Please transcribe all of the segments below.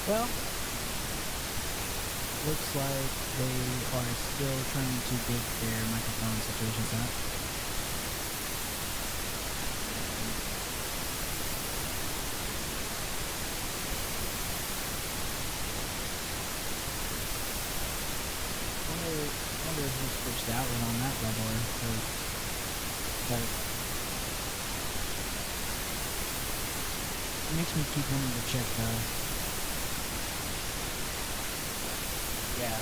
Well, looks like they are still trying to get their microphone situations out. Wonder if we switched out on that level, but it makes me keep wanting to check though. Yeah.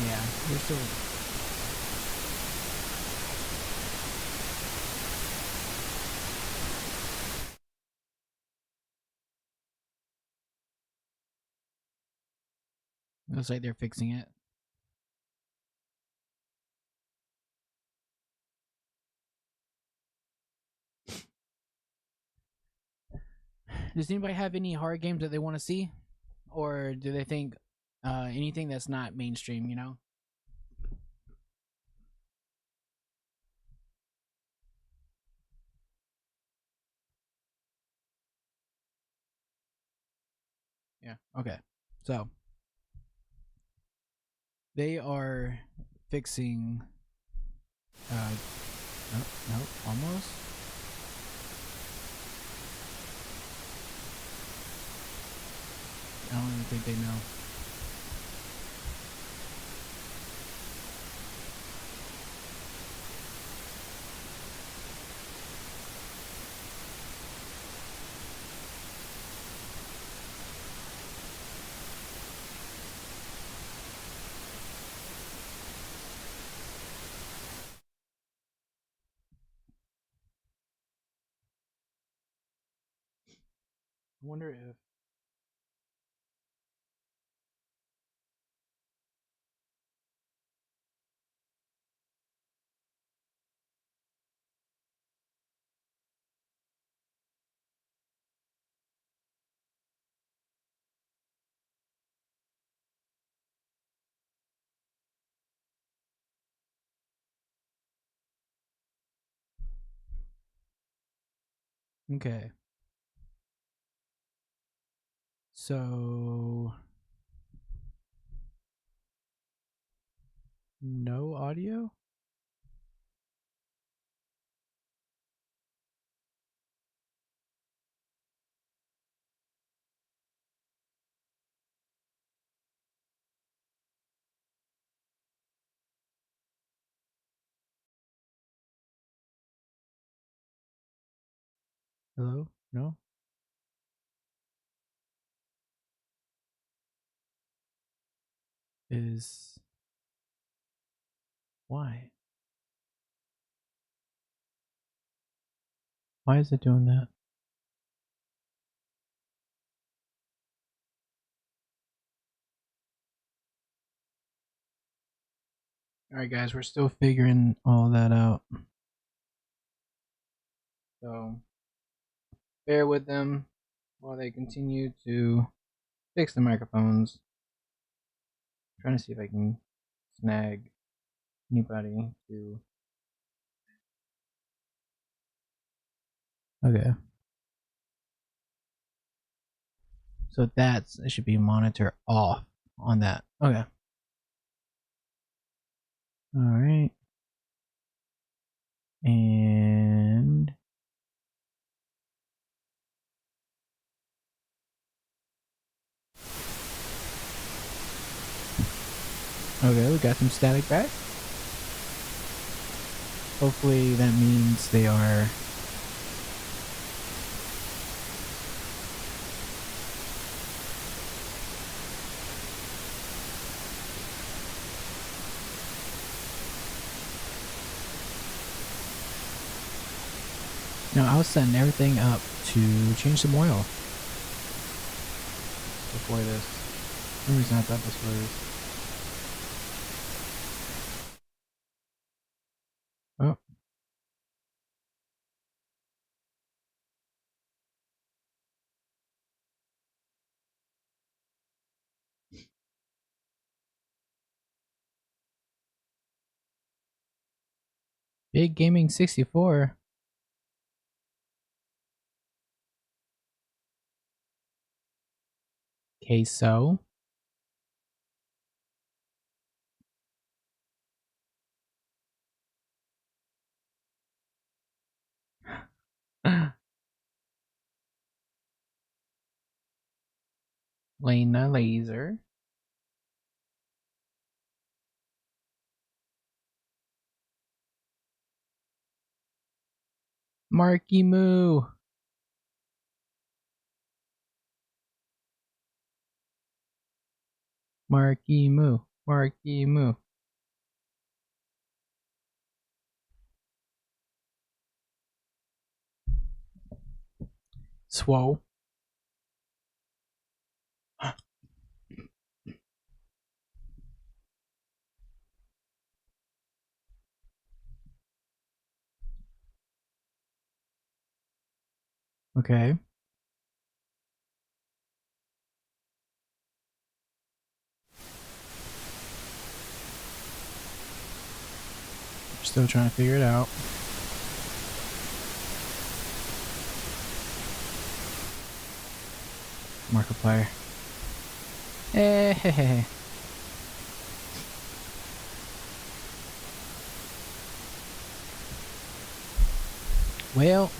Yeah, we're still. Looks like they're fixing it. Does anybody have any horror games that they want to see, or do they think anything that's not mainstream? You know. Yeah. Okay. So they are fixing. No, almost. I don't even think they know. I wonder if. Okay. So no audio. Hello. No. Is why? Why is it doing that? All right, guys, we're still figuring all that out. So bear with them while they continue to fix the microphones. I'm trying to see if I can snag anybody to. Okay. So that's it should be monitor off on that. Okay. All right. And okay, we got some static back. Hopefully that means they are. No, I was setting everything up to change some oil before this. For some reason I thought this was. Oh. Big Gaming 64. Queso. Lena Laser. Marky Moo. Marky Moo. Marky Moo. Swole. Okay. Still trying to figure it out. Markiplier. Hey. Well.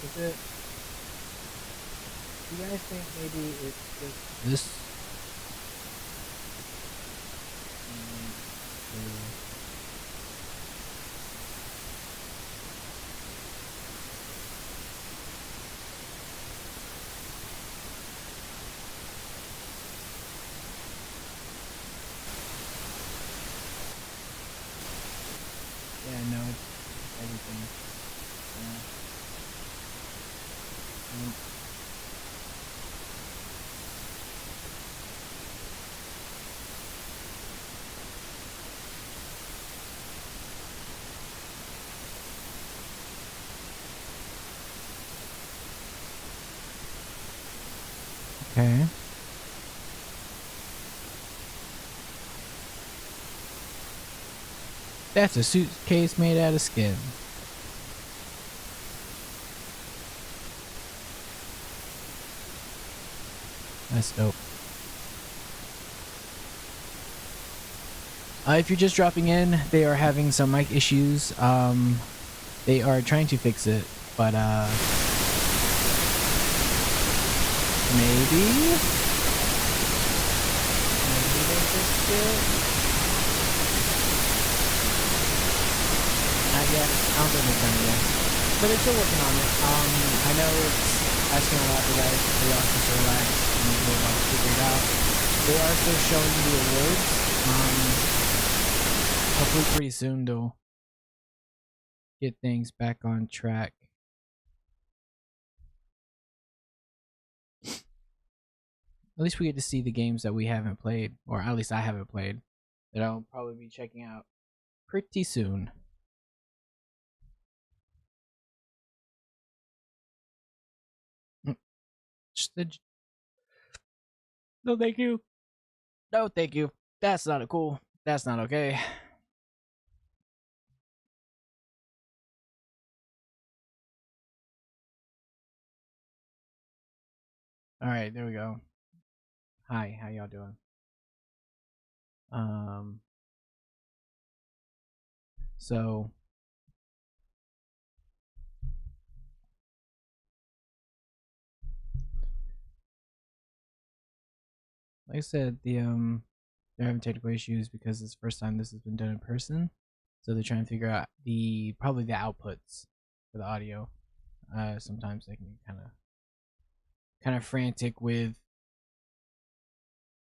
Is it? Do you guys think maybe it's just this? Yeah, no, it's everything. Yeah. Okay. That's a suitcase made out of skin. That's dope. If you're just dropping in, they are having some mic issues. They are trying to fix it, but maybe they fixed it. Not yet. I don't think they've done it yet, but they're still working on it. I know it's asking a lot of you guys for y'all to relax and we're about to figure it out. They are still showing the awards. Hopefully pretty soon they'll get things back on track. At least we get to see the games that we haven't played, or at least I haven't played, that I'll probably be checking out pretty soon. No, thank you. No, thank you. That's not cool. That's not okay. All right, there we go. Hi, how y'all doing? So like I said, they're having technical issues because it's the first time this has been done in person. So they're trying to figure out probably the outputs for the audio. Sometimes they can be kind of frantic with.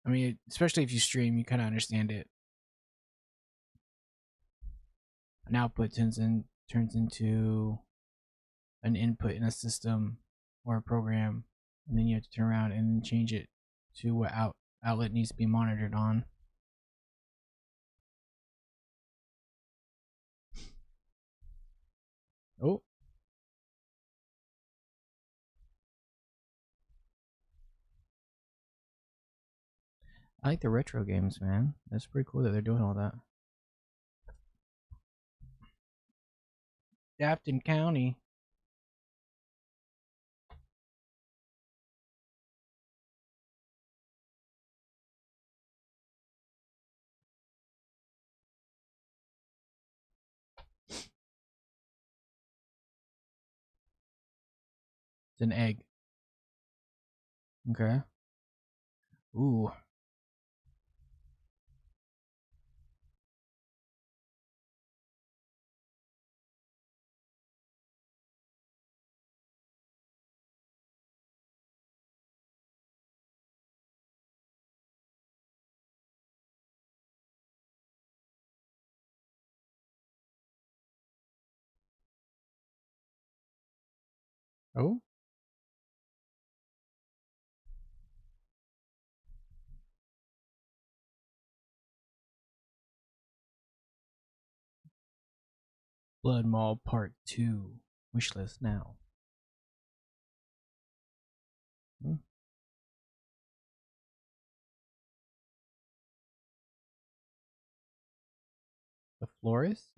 I mean, especially if you stream, you kind of understand it. An output turns into an input in a system or a program, and then you have to turn around and change it to what outlet needs to be monitored on. Oh. I like the retro games, man. That's pretty cool that they're doing all that. Dafton County. It's an egg. Okay. Ooh. Oh. Blood Mall Part 2. Wishlist now. Hmm. The Florist?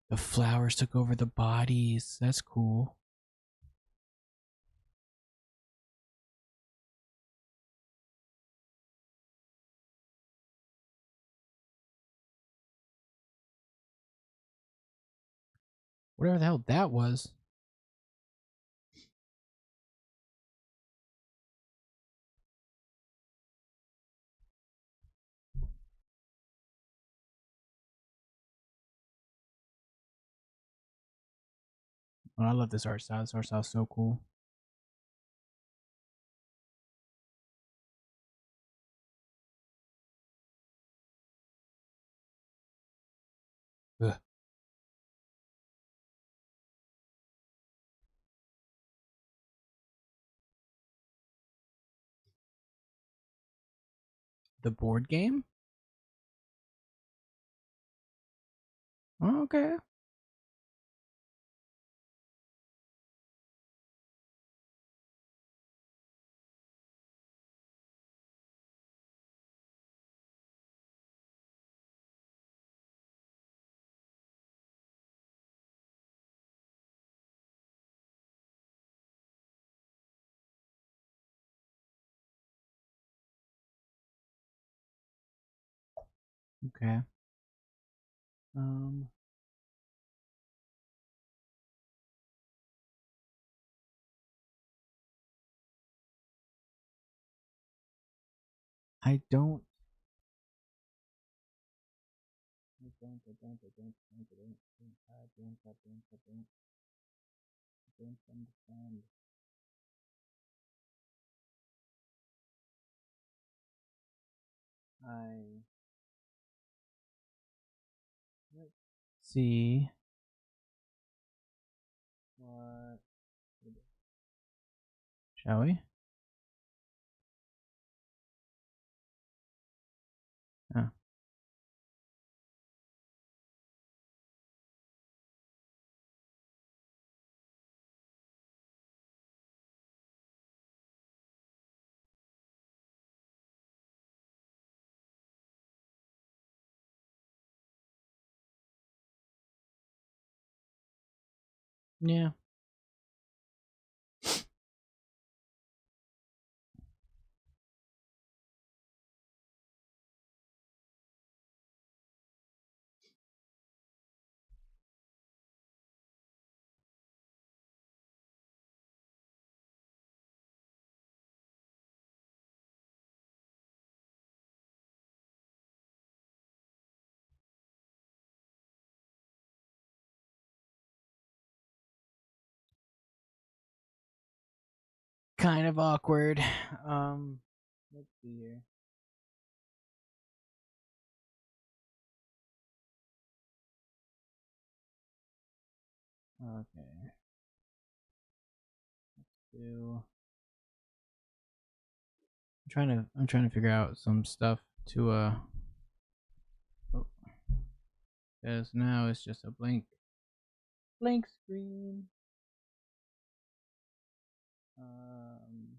The flowers took over the bodies. That's cool. Whatever the hell that was. Oh, I love this art style. This art style is so cool. Ugh. The board game? Oh, okay. Okay. Um, I don't. I don't understand. I let's see what shall we? Oh. Yeah. Kind of awkward. Let's see here. Okay. Let's do. I'm trying to figure out some stuff to oh, because now it's just a blank screen. Um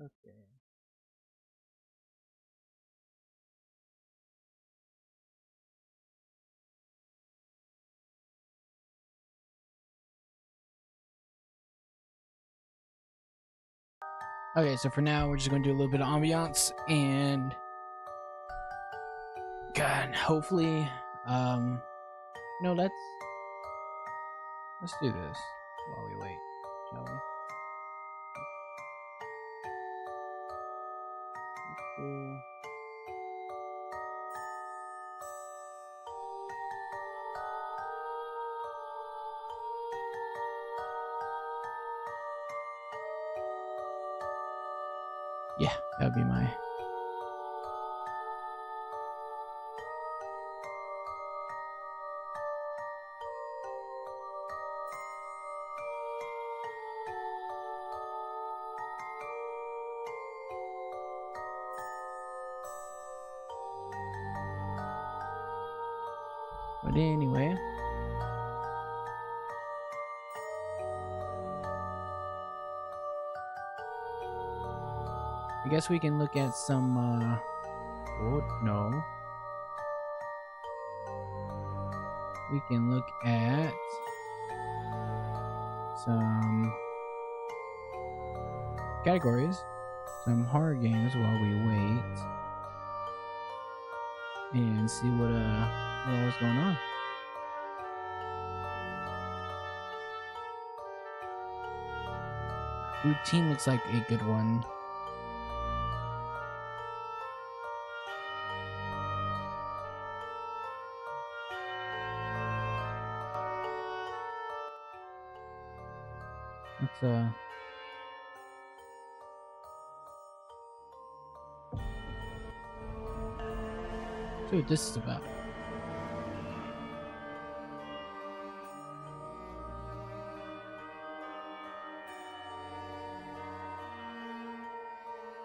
okay. Okay, so for now we're just gonna do a little bit of ambiance and God, hopefully no, let's do this while we wait, shall we? Let's do yeah, that'd be my but anyway. I guess we can look at some oh no. We can look at some categories, some horror games while we wait and see what was going on. Routine looks like a good one. Let's see what this is about.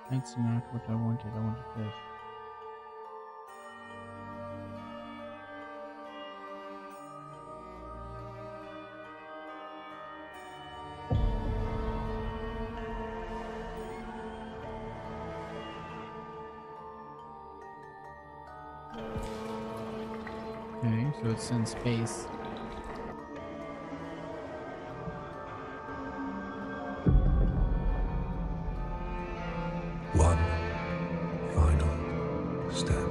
That's not what I wanted. I wanted this. Okay, so it's in space. One final step.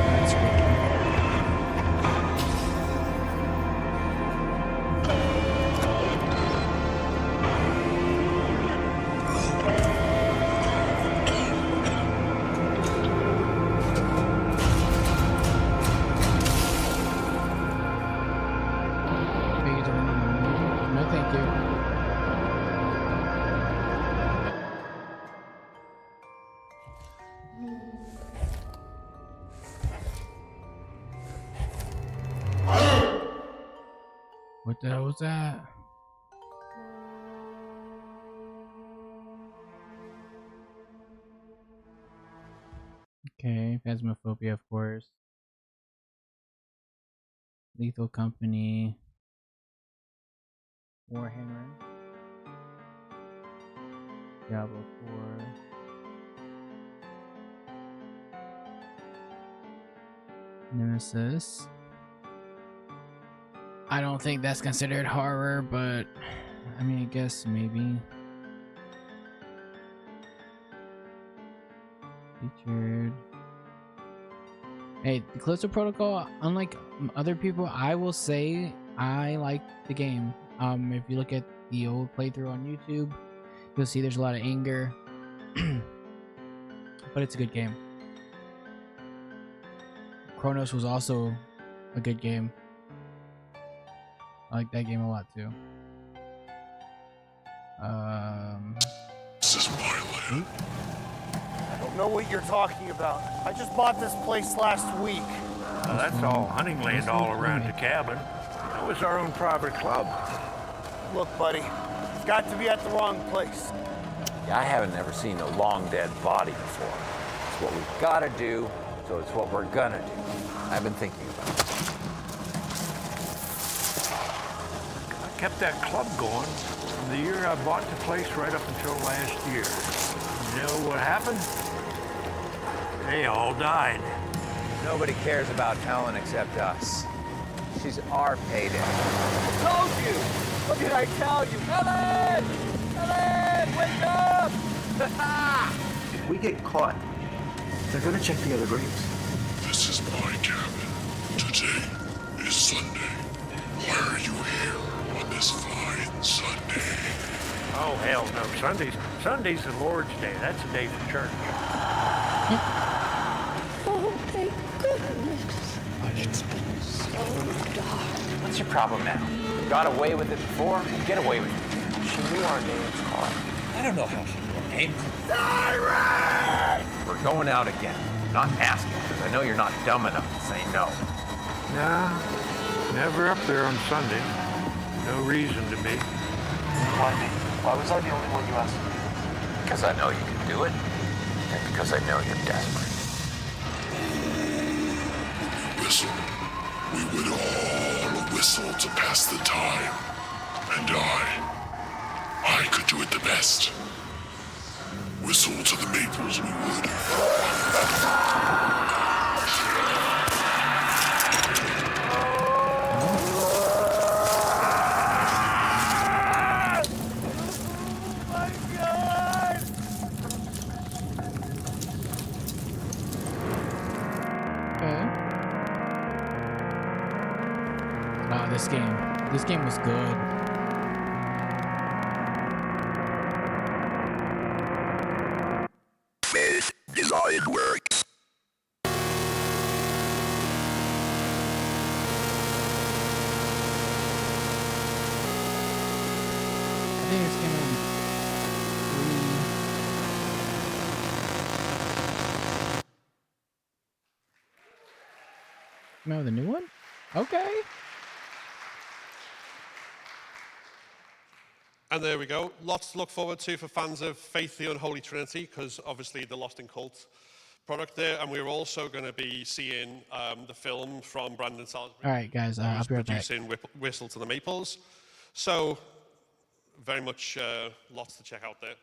That's good. No, thank you. What the hell was that? Okay, Phasmophobia, of course. Lethal Company. Warhammer. Diablo 4. Nemesis. I don't think that's considered horror, but I mean, I guess maybe. Featured. Hey, the Callisto Protocol, unlike other people, I will say I like the game. If you look at the old playthrough on YouTube, you'll see there's a lot of anger, but it's a good game. Chronos was also a good game. I like that game a lot too. This is my land. I don't know what you're talking about. I just bought this place last week. That's all hunting land all around the cabin. That was our own private club. Look, buddy, you've got to be at the wrong place. Yeah, I haven't ever seen a long dead body before. It's what we've got to do, so it's what we're gonna do. I've been thinking about it. I kept that club going from the year I bought the place right up until last year. You know what happened? They all died. Nobody cares about Helen except us. She's our payday. I told you! What did I tell you? Helen! Helen, wake up! If we get caught, they're gonna check the other graves. This is my cabin. Today is Sunday. Why are you here on this fine Sunday? Oh, hell no. Sunday's the Lord's Day. That's a day for church. Oh, thank goodness. It's been so dark. What's your problem now? Got away with it before? Get away with it. She knew our names, Carl. I don't know how she knew our names. We're going out again. I'm not asking, because I know you're not dumb enough to say no. Nah, never up there on Sunday. No reason to be. Why me? Why was I the only one you asked? Because I know you can do it, and because I know you're desperate. Whistle. We would all whistle to pass the time. And I could do it the best. Whistle to the maples we would. This game was good. Faith desired works. I think this came out in 3. Came out with a new one? Okay. And there we go. Lots to look forward to for fans of Faith, the Unholy Trinity, because obviously the Lost in Cult product there. And we're also going to be seeing the film from Brandon Salisbury. All right, guys. I'll be right back. Producing Whistle to the Maples. So, very much lots to check out there.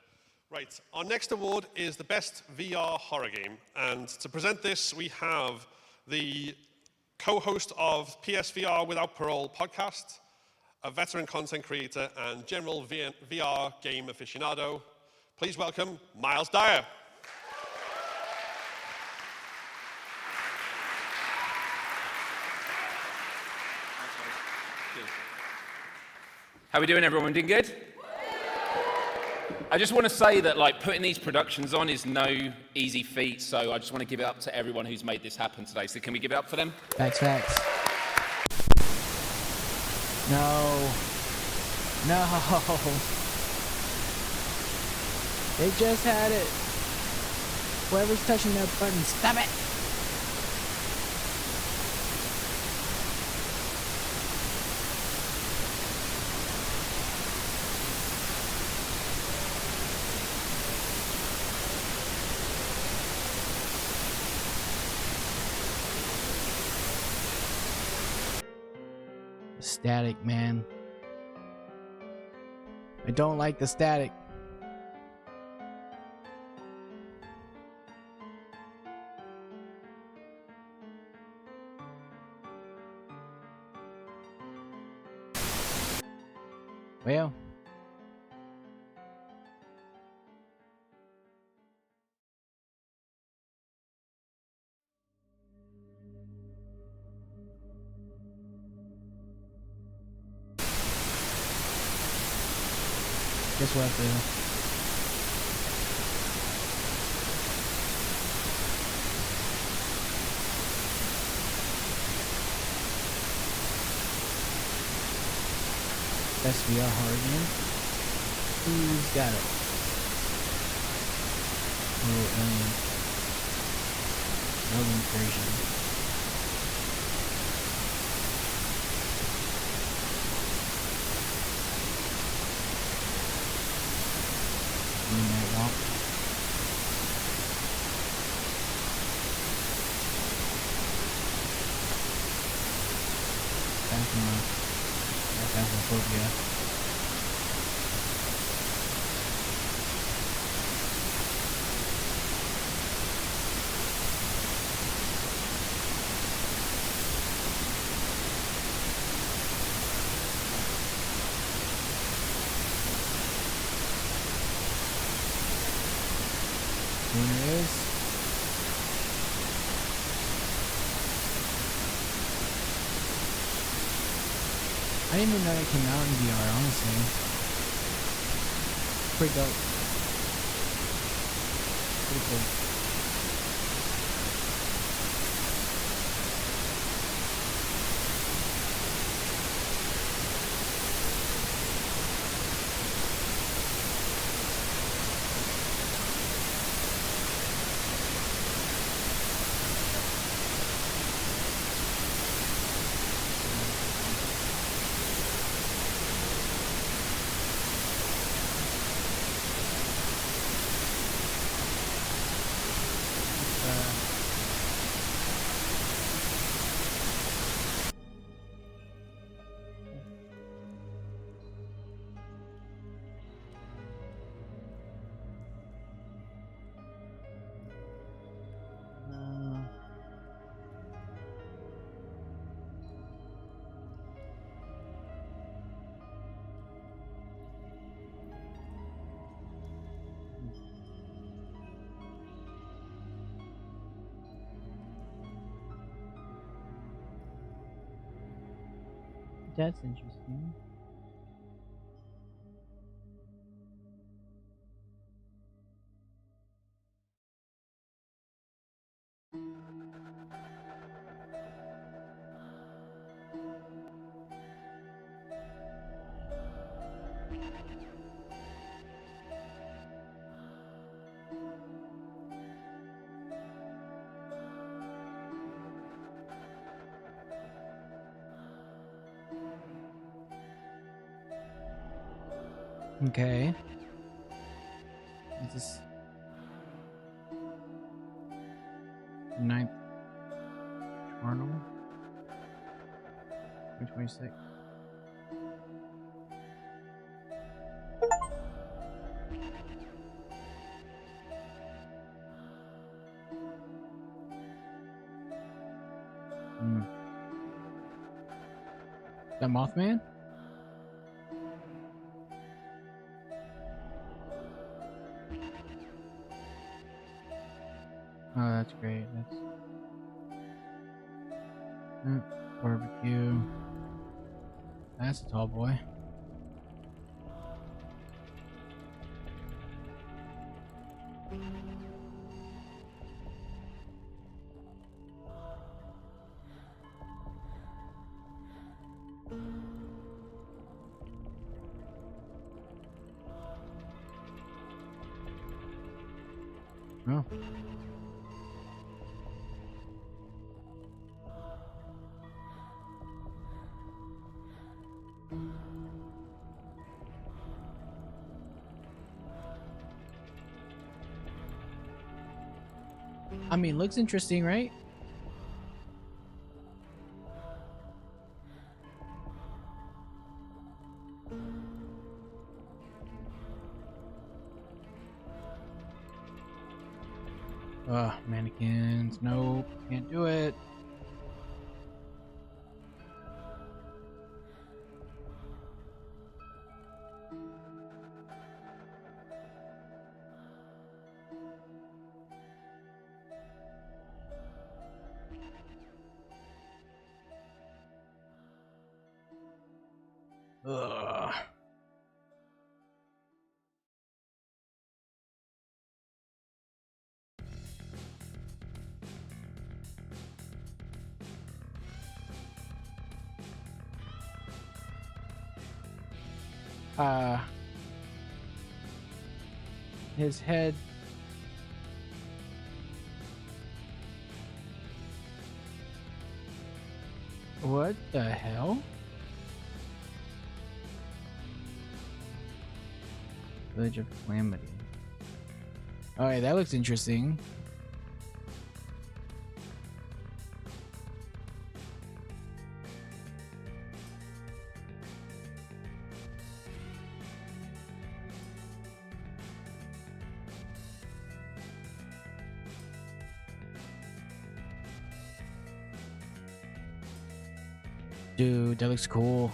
Right, our next award is the Best VR Horror Game. And to present this, we have the co-host of PSVR Without Parole podcast, a veteran content creator and general VR game aficionado. Please welcome Miles Dyer. How we doing, everyone? Doing good? I just want to say that putting these productions on is no easy feat, so I just want to give it up to everyone who's made this happen today. So can we give it up for them? Facts. No. They just had it. Whoever's touching that button, stop it. Static, man. I don't like the static. Well. Guess we'll have to Best VR horror game. Who's got it? Oh, Alien version. Midnight Walk. Phasmophobia. Winner is I didn't even know it came out in VR, honestly. Pretty dope. Pretty cool. That's interesting. Okay. Is this 9th Arnold? 2026. Is that Mothman? Oh, that's great. That's barbecue. That's a tall boy. Oh. I mean, looks interesting, right? Mannequins. Nope, can't do it. Ugh. his head. What the hell? Village of Calamity. Alright, that looks interesting. Dude, that looks cool.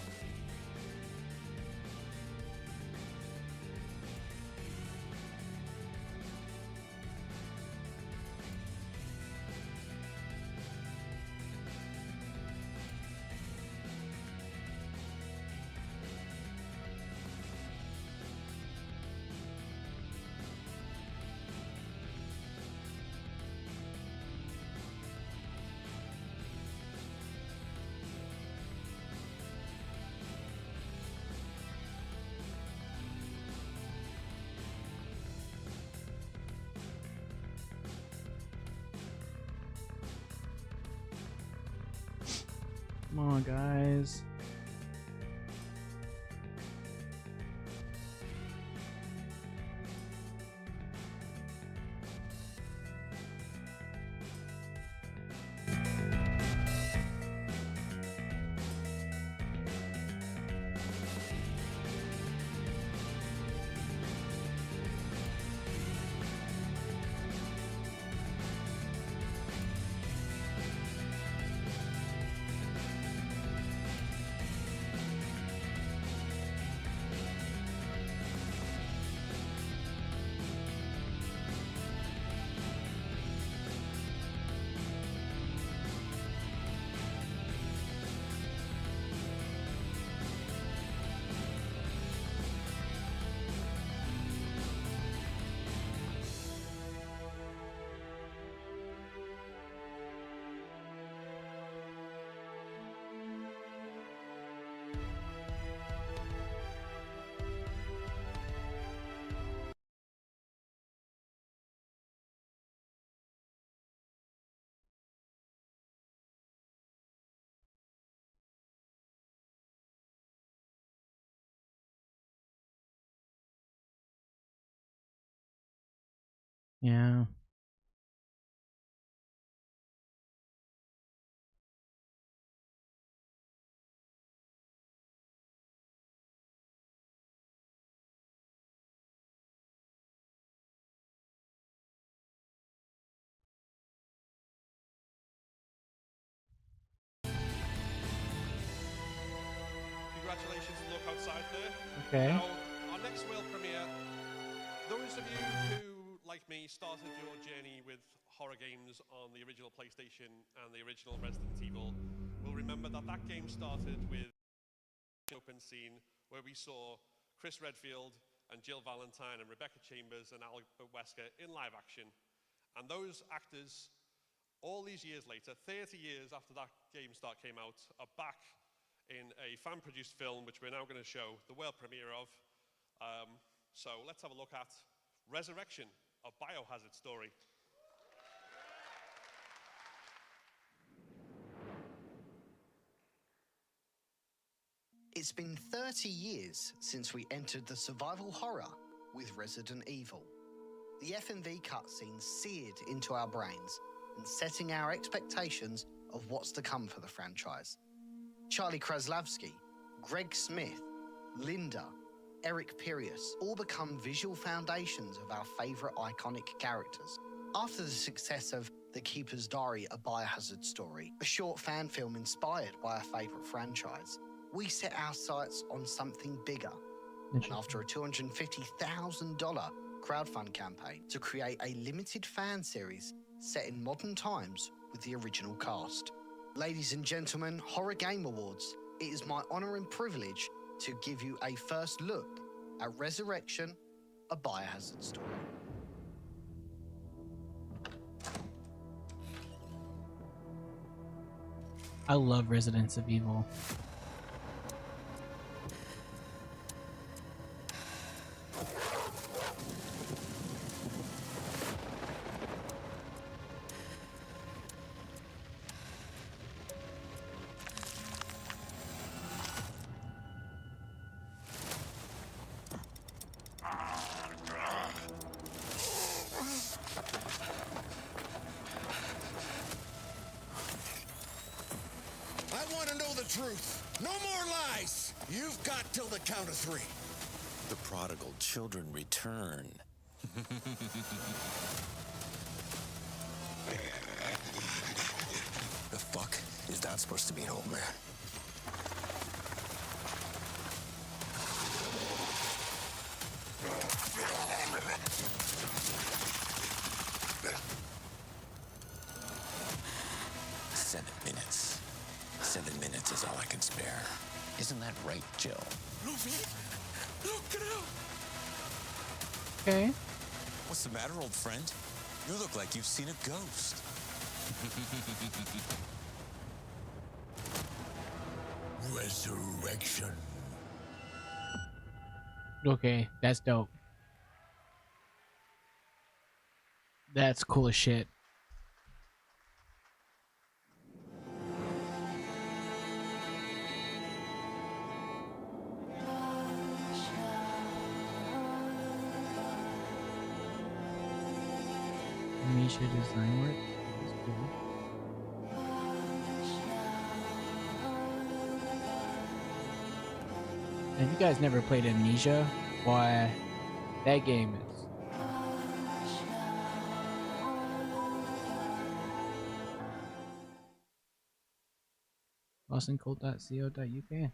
Come on, guys. Yeah. Congratulations to Look Outside there. Okay. Now, our next world premiere, those of you who, like me, started your journey with horror games on the original PlayStation and the original Resident Evil will remember that that game started with an open scene where we saw Chris Redfield and Jill Valentine and Rebecca Chambers and Albert Wesker in live action. And those actors, all these years later, 30 years after that game came out, are back in a fan-produced film, which we're now going to show the world premiere of. So let's have a look at Resurrection, a Biohazard story. It's been 30 years since we entered the survival horror with Resident Evil. The FMV cutscenes seared into our brains and setting our expectations of what's to come for the franchise. Charlie Kraslavsky, Greg Smith, Linda, Eric Pirius all become visual foundations of our favourite iconic characters. After the success of The Keeper's Diary, a Biohazard story, a short fan film inspired by our favourite franchise, we set our sights on something bigger. And after a $250,000 crowdfund campaign to create a limited fan series set in modern times with the original cast. Ladies and gentlemen, Horror Game Awards, it is my honour and privilege to give you a first look at Resurrection, a Biohazard story. I love Residents of Evil. truth. No more lies. You've got till the count of 3. The prodigal children return. The fuck is that supposed to mean, old man? Seven minutes is all I can spare. Isn't that right, Jill? Luffy, look, get out! Okay. What's the matter, old friend? You look like you've seen a ghost. Resurrection. Okay, that's dope. That's cool as shit. Misha design work. That's cool. If you guys never played Amnesia, why, that game is lostandcold.co.uk.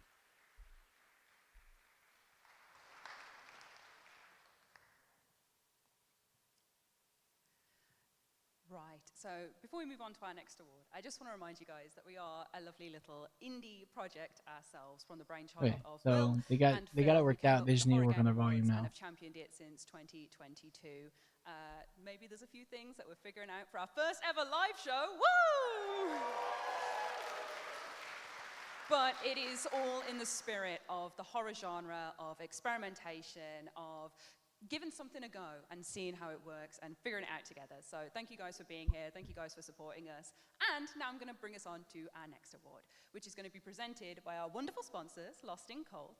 Right, so before we move on to our next award, I just want to remind you guys that we are a lovely little indie project ourselves from the brainchild of Will they got and it Phil, worked who came out. up They with just the need to Horror work on Game their volume Awards now. and have championed it since 2022. Maybe there's a few things that we're figuring out for our first ever live show. Woo! But it is all in the spirit of the horror genre, of experimentation, of giving something a go and seeing how it works and figuring it out together. So thank you guys for being here. Thank you guys for supporting us. And now I'm going to bring us on to our next award, which is going to be presented by our wonderful sponsors, Lost in Cold,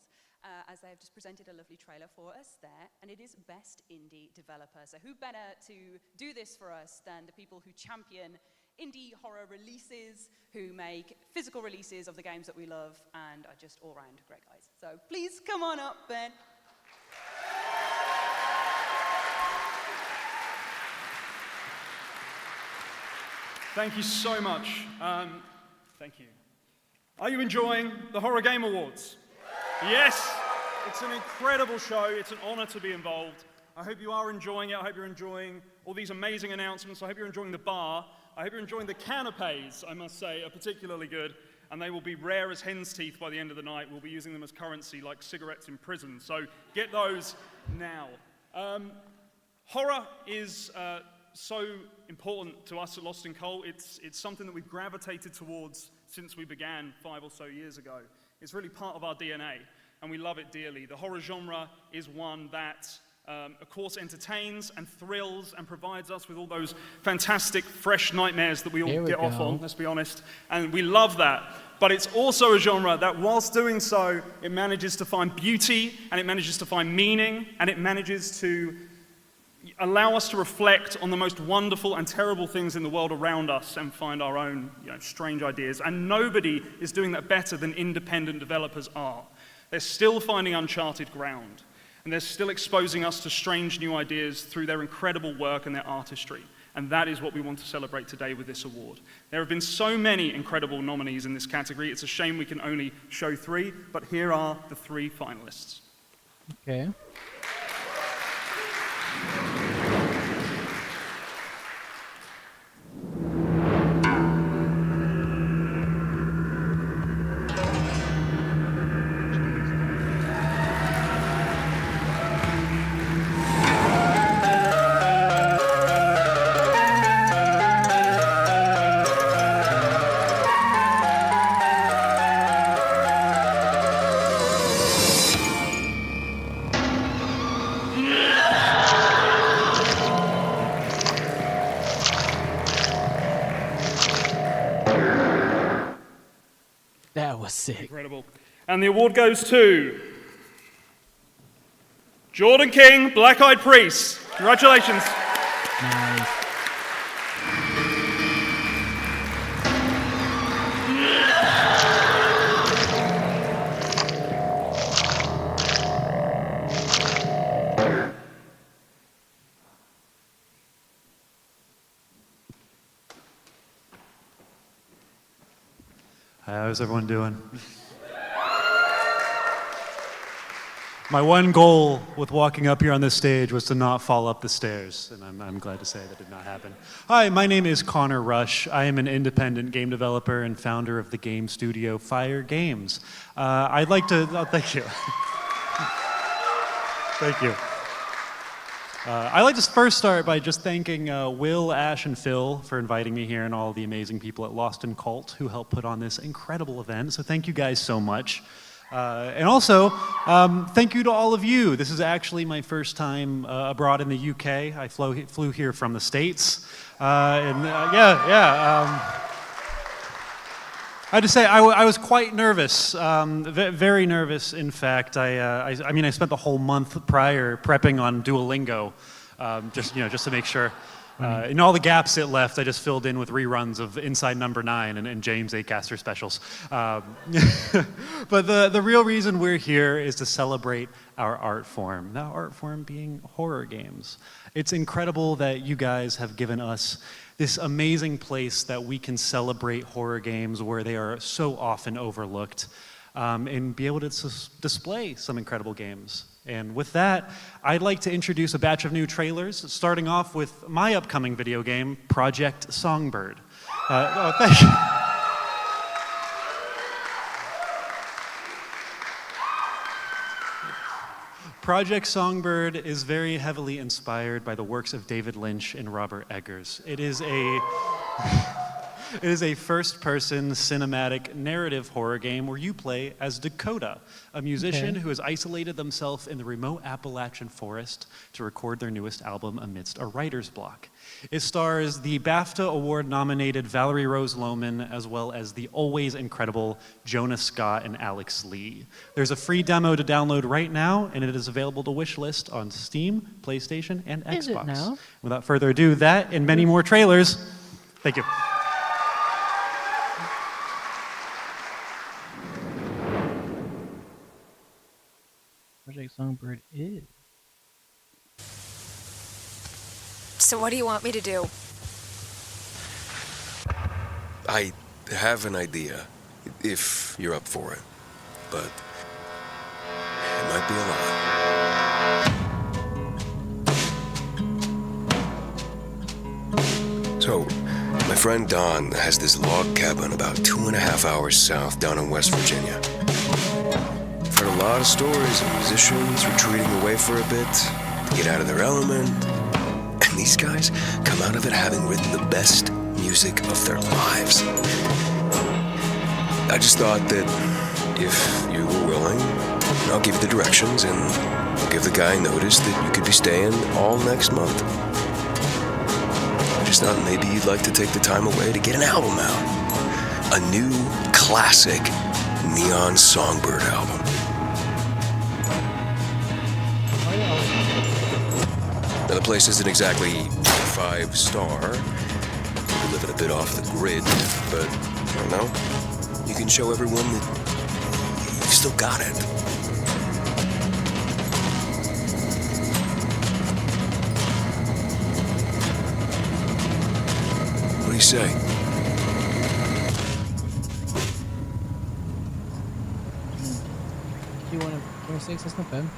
as they have just presented a lovely trailer for us there. And it is Best Indie Developer. So who better to do this for us than the people who champion indie horror releases, who make physical releases of the games that we love, and are just all-round great guys. So please come on up, Ben. Thank you so much. Thank you. Are you enjoying the Horror Game Awards? Yes! It's an incredible show. It's an honor to be involved. I hope you are enjoying it. I hope you're enjoying all these amazing announcements. I hope you're enjoying the bar. I hope you're enjoying the canapes, I must say, are particularly good. And they will be rare as hen's teeth by the end of the night. We'll be using them as currency like cigarettes in prison. So get those now. Horror is so important to us at Lost in Coal. It's something that we've gravitated towards since we began 5 or so years ago. It's really part of our DNA, and we love it dearly. The horror genre is one that, of course, entertains and thrills and provides us with all those fantastic, fresh nightmares that we all get off on, let's be honest, and we love that. But it's also a genre that, whilst doing so, it manages to find beauty, and it manages to find meaning, and it manages to allow us to reflect on the most wonderful and terrible things in the world around us and find our own, strange ideas. And nobody is doing that better than independent developers are. They're still finding uncharted ground, and they're still exposing us to strange new ideas through their incredible work and their artistry. And that is what we want to celebrate today with this award. There have been so many incredible nominees in this category. It's a shame we can only show 3, but here are the 3 finalists. Okay. That was sick. Incredible. And the award goes to Jordan King, Black Eyed Priest. Congratulations. Nice. How's everyone doing? My one goal with walking up here on this stage was to not fall up the stairs, and I'm glad to say that did not happen. Hi, my name is Connor Rush. I am an independent game developer and founder of the game studio Fire Games. I'd like to, thank you. Thank you. I'd like to first start by just thanking Will, Ash, and Phil for inviting me here and all the amazing people at Lost in Cult who helped put on this incredible event. So thank you guys so much. And also, thank you to all of you. This is actually my first time abroad in the UK. I flew here from the States. I have to say, I was quite nervous, very nervous, in fact. I mean, I spent the whole month prior prepping on Duolingo, just to make sure. In all the gaps it left, I just filled in with reruns of Inside Number 9 and James Acaster specials. But the real reason we're here is to celebrate our art form, that art form being horror games. It's incredible that you guys have given us this amazing place that we can celebrate horror games where they are so often overlooked, and be able to display some incredible games. And with that, I'd like to introduce a batch of new trailers, starting off with my upcoming video game, Project Songbird. Thank you. Project Songbird is very heavily inspired by the works of David Lynch and Robert Eggers. It is a first-person cinematic narrative horror game where you play as Dakota, a musician who has isolated themselves in the remote Appalachian forest to record their newest album amidst a writer's block. It stars the BAFTA Award-nominated Valerie Rose Lohman, as well as the always incredible Jonah Scott and Alex Lee. There's a free demo to download right now, and it is available to wishlist on Steam, PlayStation, and Xbox. Is it now? Without further ado, that and many more trailers. Thank you. Project Songbird is. So what do you want me to do? I have an idea, if you're up for it, but it might be a lot. So, my friend Don has this log cabin about 2.5 hours south down in West Virginia. I've heard a lot of stories of musicians retreating away for a bit to get out of their element. And these guys come out of it having written the best music of their lives. I just thought that if you were willing, I'll give you the directions and I'll give the guy notice that you could be staying all next month. I just thought maybe you'd like to take the time away to get an album out. A new classic Neon Songbird album. Now, the place isn't exactly 5-star. We're living a bit off the grid, but, I don't know, you can show everyone that you've still got it. What do you say? Do you want to 26? That's not bad.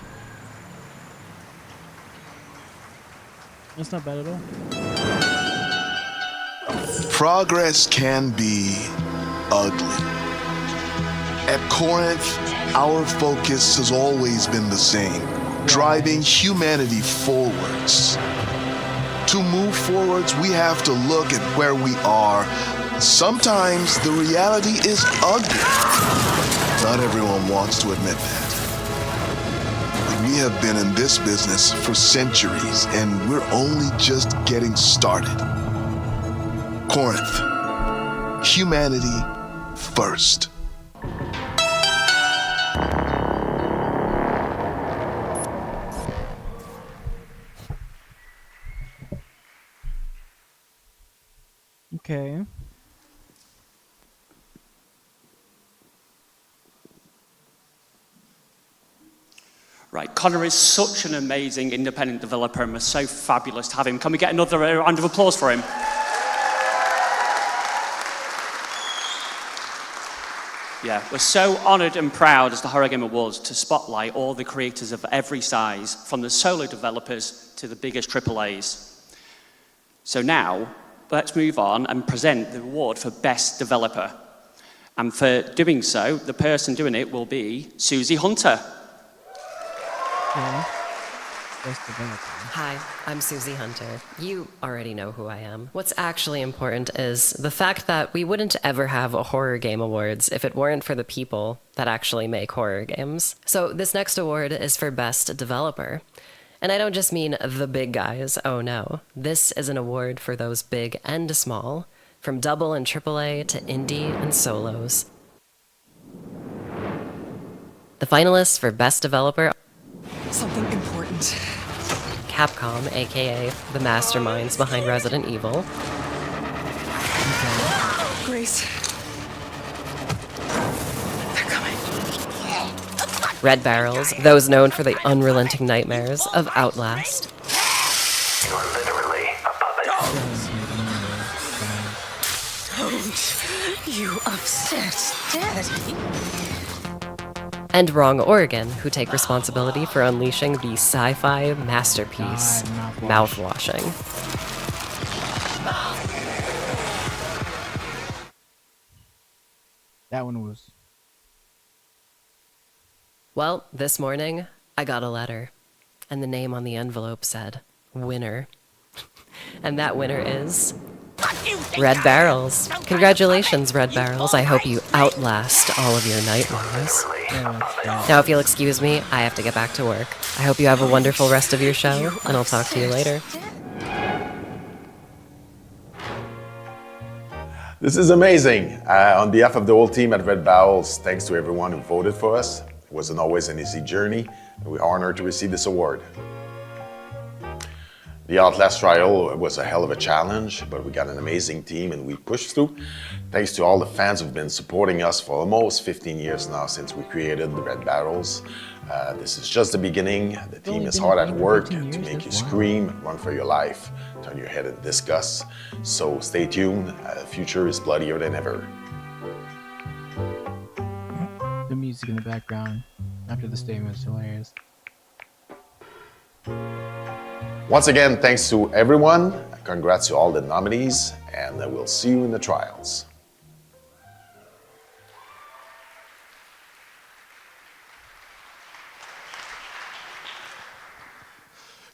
That's not bad at all. Progress can be ugly. At Corinth, our focus has always been the same, driving humanity forwards. To move forwards, we have to look at where we are. Sometimes the reality is ugly. Not everyone wants to admit that. We have been in this business for centuries, and we're only just getting started. Corinth, humanity first. Okay. Right, Connor is such an amazing independent developer and we're so fabulous to have him. Can we get another round of applause for him? Yeah, we're so honoured and proud as the Horror Game Awards to spotlight all the creators of every size, from the solo developers to the biggest AAAs. So now, let's move on and present the award for Best Developer. And for doing so, the person doing it will be Susie Hunter. Yeah. Best developer. Hi, I'm Susie Hunter. You already know who I am. What's actually important is the fact that we wouldn't ever have a Horror Game Awards if it weren't for the people that actually make horror games. So this next award is for Best Developer. And I don't just mean the big guys, oh no. This is an award for those big and small, from double and AAA to indie and solos. The finalists for Best Developer: Something important. Capcom, aka the masterminds behind Resident Evil. Grace. They're coming. Red Barrels, those known for the unrelenting nightmares of Outlast. You are literally a puppet. Don't you upset Daddy. And Wrong Oregon, who take responsibility for unleashing the sci-fi masterpiece, Mouthwashing. That one was... Well, this morning, I got a letter, and the name on the envelope said, winner. And that winner is... Red Barrels. Congratulations, Red Barrels. I hope you outlast all of your nightmares. Now, if you'll excuse me, I have to get back to work. I hope you have a wonderful rest of your show, and I'll talk to you later. This is amazing. On behalf of the whole team at Red Barrels, thanks to everyone who voted for us. It wasn't always an easy journey, and we're honored to receive this award. The Outlast trial was a hell of a challenge, but we got an amazing team and we pushed through. Thanks to all the fans who've been supporting us for almost 15 years now since we created the Red Barrels. This is just the beginning. The team is hard at work to make you scream, run for your life, turn your head in disgust. So stay tuned, the future is bloodier than ever. The music in the background after the statement is hilarious. Once again, thanks to everyone. Congrats to all the nominees, and we'll see you in the trials.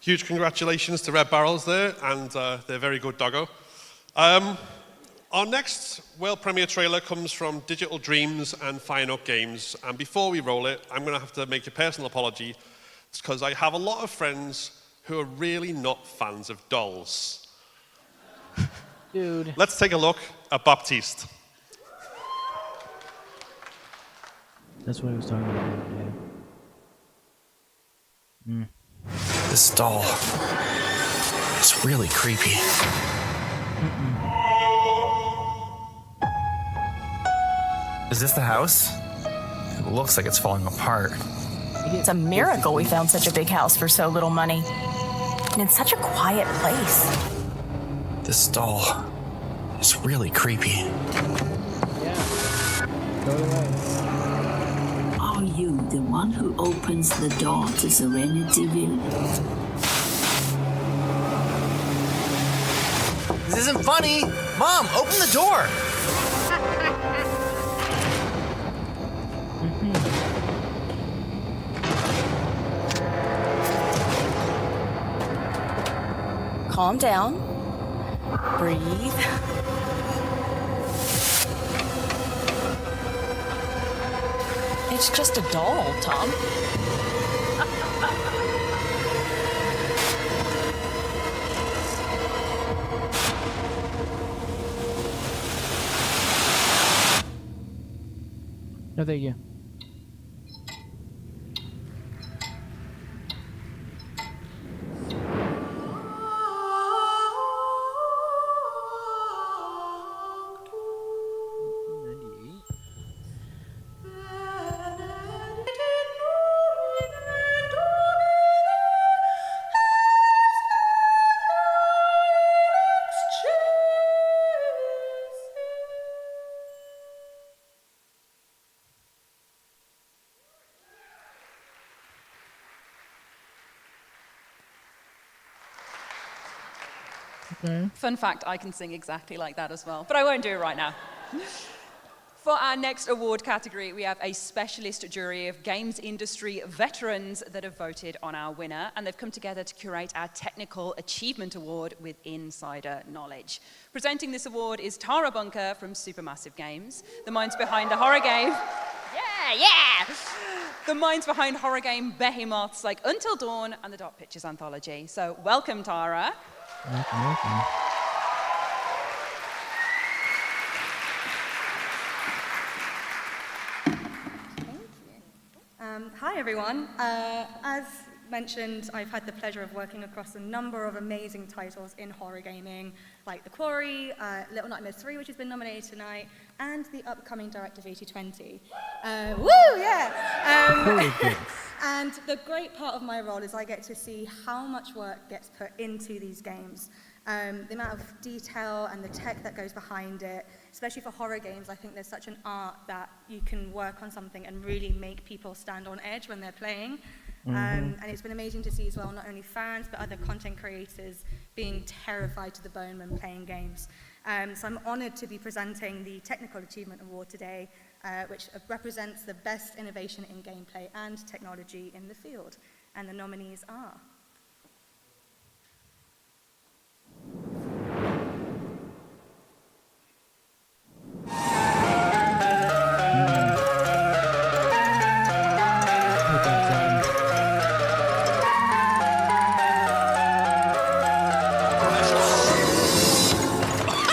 Huge congratulations to Red Barrels there, and their very good doggo. Our next world premiere trailer comes from Digital Dreams and Fine Oak Games, and before we roll it, I'm going to have to make a personal apology. It's because I have a lot of friends who are really not fans of dolls. Dude. Let's take a look at Baptiste. That's what I was talking about the other day. This doll is really creepy. Is this the house? It looks like it's falling apart. It's a miracle we found such a big house for so little money. And it's such a quiet place. This doll is really creepy. Are you the one who opens the door to Serenityville? This isn't funny! Mom, open the door! Calm down. Breathe. It's just a doll, Tom. No, thank you. Okay. Fun fact, I can sing exactly like that as well, but I won't do it right now. For our next award category, we have a specialist jury of games industry veterans that have voted on our winner, and they've come together to curate our Technical Achievement Award with insider knowledge. Presenting this award is Tara Bunker from Supermassive Games, the minds behind the horror game. Yeah! The minds behind horror game behemoths like Until Dawn and the Dark Pictures anthology. So welcome, Tara. Welcome. Hi everyone. As mentioned, I've had the pleasure of working across a number of amazing titles in horror gaming, like The Quarry, Little Nightmares 3, which has been nominated tonight, and the upcoming Directive 8020. Woo, yeah! And the great part of my role is I get to see how much work gets put into these games. The amount of detail and the tech that goes behind it, especially for horror games. I think there's such an art that you can work on something and really make people stand on edge when they're playing. And it's been amazing to see as well, not only fans, but other content creators being terrified to the bone when playing games. So I'm honored to be presenting the Technical Achievement Award today, which represents the best innovation in gameplay and technology in the field. And the nominees are...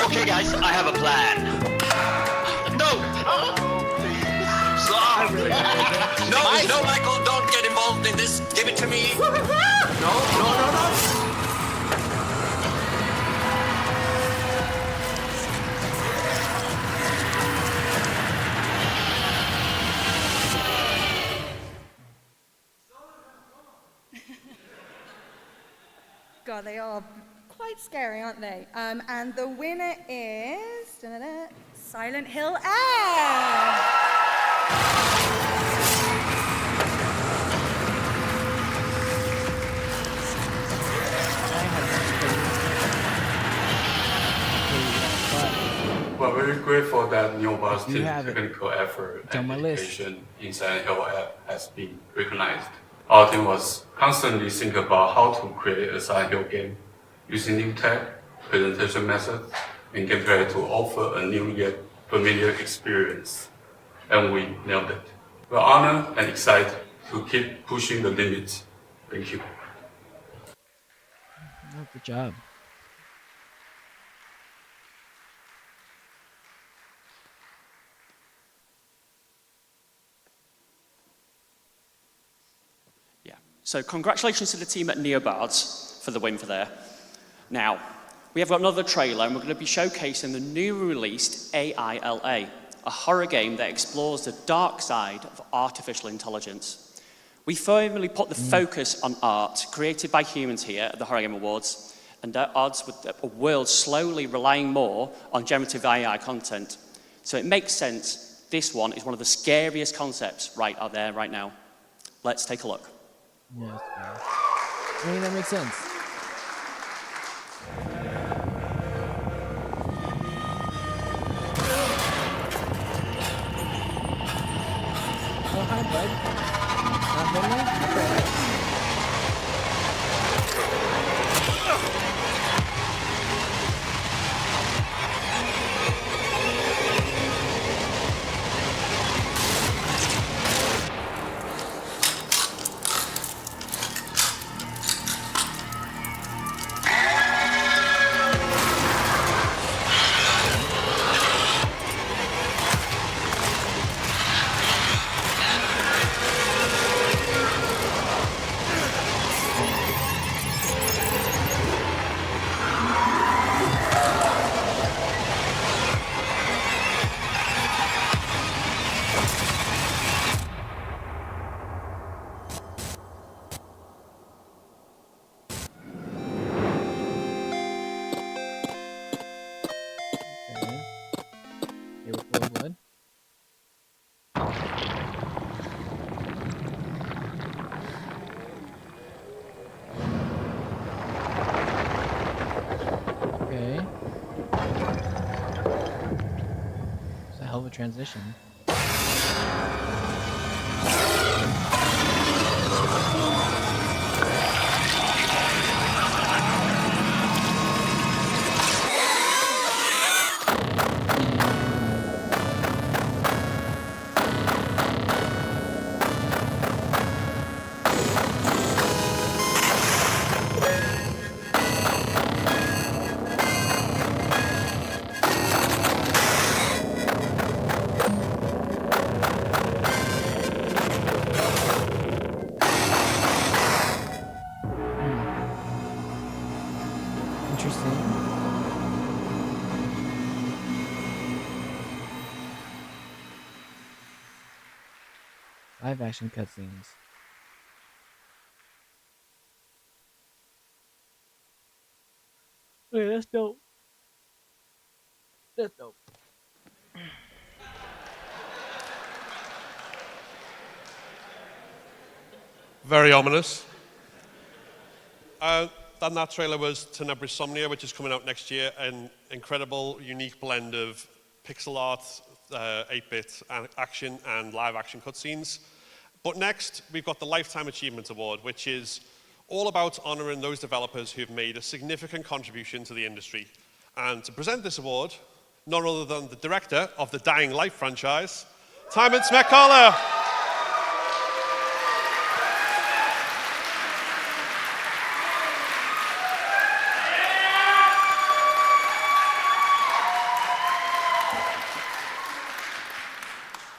Okay, guys, I have a plan. No! Sorry. No, Michael, don't get involved in this. Give it to me. No. God, they are quite scary, aren't they? And the winner is Silent Hill Air. We're very grateful that Neobar's You have it. technical effort It's on and my list. innovation in Silent Hill app has been recognized. Our team was constantly thinking about how to create a Silent Hill game using new tech, presentation methods, and gameplay to offer a new yet familiar experience. And we nailed it. We're honored and excited to keep pushing the limits. Thank you. Oh, good job. So congratulations to the team at Neobards for the win for there. Now, we have got another trailer and we're going to be showcasing the newly released AILA, a horror game that explores the dark side of artificial intelligence. We firmly put the focus on art created by humans here at the Horror Game Awards, and at odds with a world slowly relying more on generative AI content. So it makes sense this one is one of the scariest concepts right out there right now. Let's take a look. Yes. I mean, that makes sense. Oh, hi, bud. Not friendly? transition. Live action cutscenes. Wait, that's dope. That's dope. Very ominous. Then that trailer was Tenebrisomnia, which is coming out next year. An incredible, unique blend of pixel art, 8-bit action, and live action cutscenes. But next, we've got the Lifetime Achievement Award, which is all about honoring those developers who've made a significant contribution to the industry. And to present this award, none other than the director of the Dying Light franchise, Timon Smekala.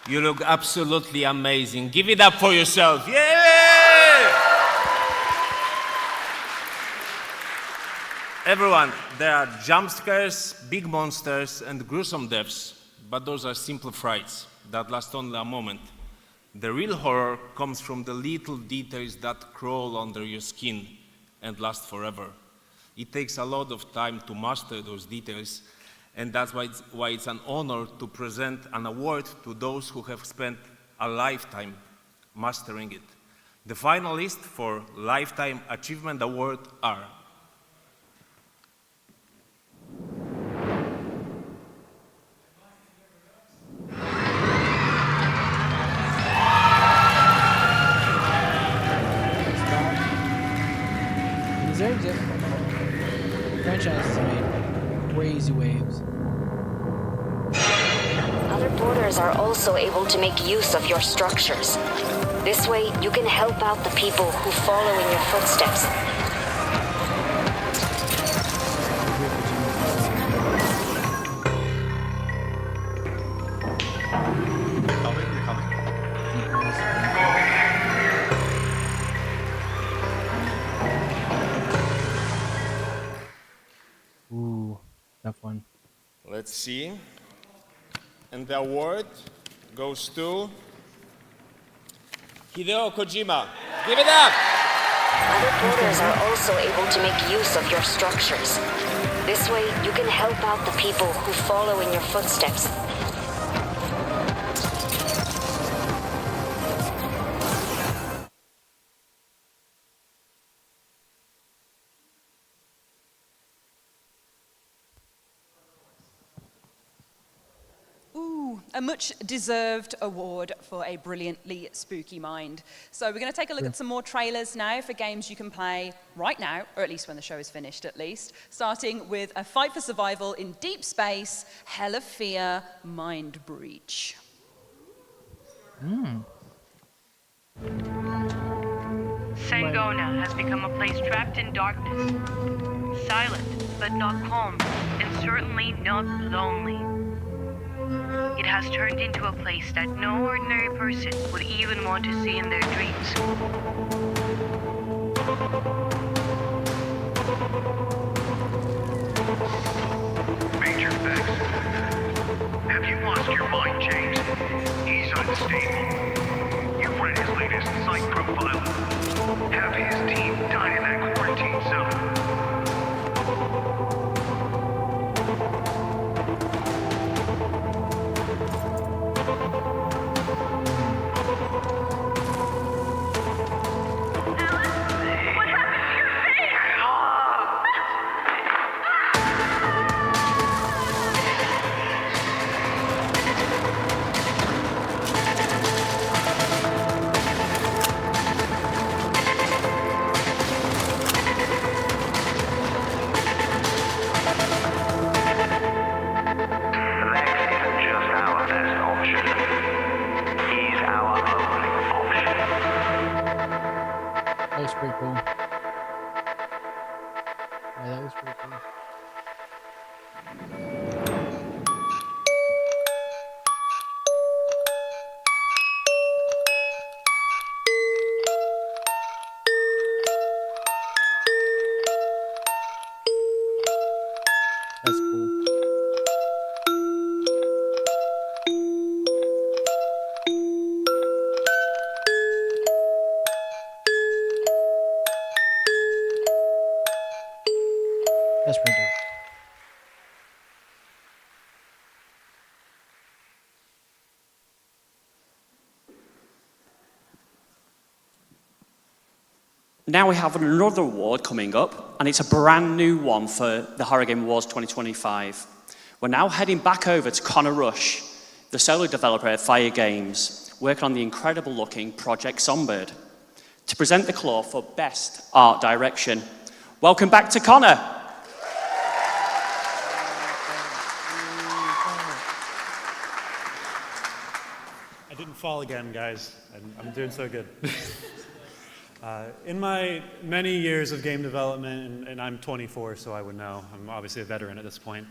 You look absolutely amazing. Give it up for yourself. Yeah! Everyone, there are jump scares, big monsters, and gruesome deaths, but those are simple frights that last only a moment. The real horror comes from the little details that crawl under your skin and last forever. It takes a lot of time to master those details, and that's why it's an honor to present an award to those who have spent a lifetime mastering it. The finalists for Lifetime Achievement Award are Deserves it. The franchise has made crazy waves. Other porters are also able to make use of your structures. This way, you can help out the people who follow in your footsteps. Ooh, tough one. Let's see. And the award goes to Hideo Kojima. Give it up! Other porters are also able to make use of your structures. This way, you can help out the people who follow in your footsteps. A much-deserved award for a brilliantly spooky mind. So we're going to take a look at some more trailers now for games you can play right now, or at least when the show is finished at least, starting with A Fight for Survival in Deep Space, Hell of Fear, Mind Breach. Sangona has become a place trapped in darkness. Silent, but not calm, and certainly not lonely. It has turned into a place that no ordinary person would even want to see in their dreams. Major facts. Have you lost your mind, James? He's unstable. You've read his latest psych profile. Have his team die in that quarantine zone. pretty cool. Yeah, that was pretty cool. That's cool. That's pretty dope. Now we have another award coming up, and it's a brand new one for the Horror Game Awards 2025. We're now heading back over to Connor Rush, the solo developer at Fire Games, working on the incredible looking Project Songbird, to present the claw for Best Art Direction. Welcome back to Connor. I didn't fall again, guys. I'm doing so good. In my many years of game development, and I'm 24, so I would know, I'm obviously a veteran at this point,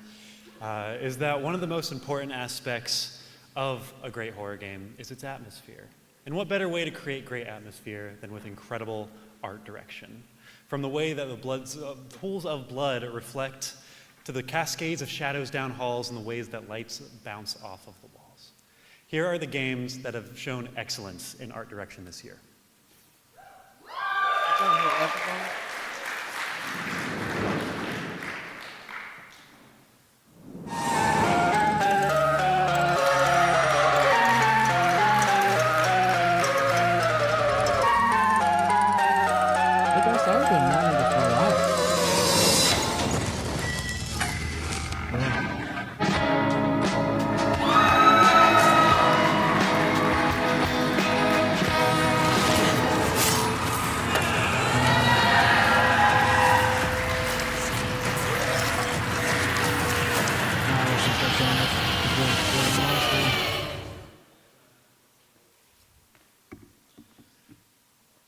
is that one of the most important aspects of a great horror game is its atmosphere. And what better way to create great atmosphere than with incredible art direction? From the way that the pools of blood reflect to the cascades of shadows down halls and the ways that lights bounce off of the walls. Here are the games that have shown excellence in art direction this year.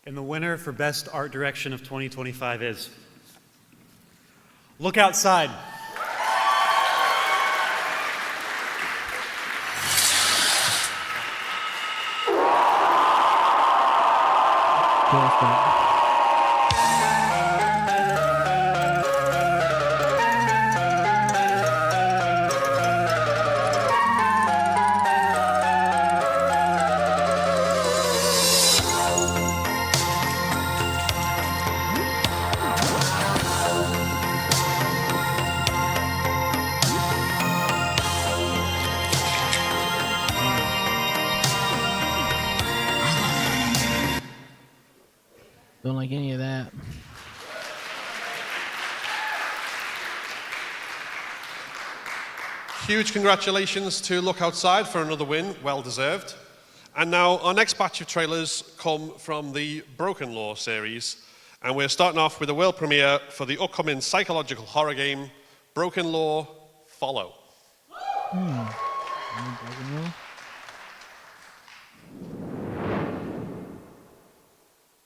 And the winner for Best Art Direction of 2025 is Look Outside. Don't like any of that. Huge congratulations to Look Outside for another win, well deserved. And now our next batch of trailers come from the Broken Law series, and we're starting off with a world premiere for the upcoming psychological horror game, Broken Law Follow. Broken Law?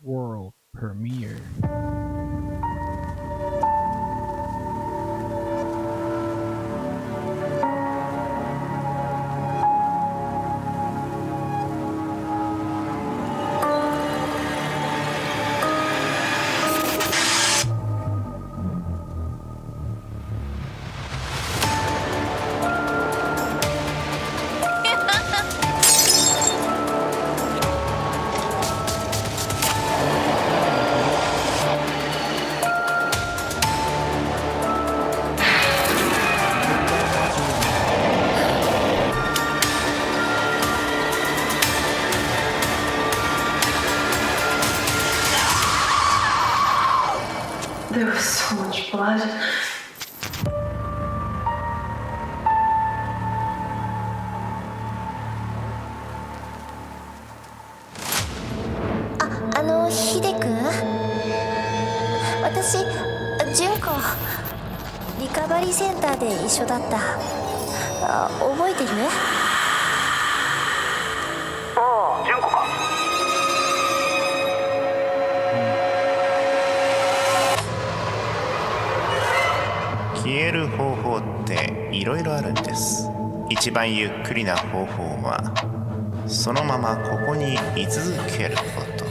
World premiere. There was so much blood.ヒデ君、私、純子、リカバリーセンターで一緒だった。覚えてる？ああ、純子か。いろいろあるんです。一番ゆっくりな方法はそのままここに居続けること。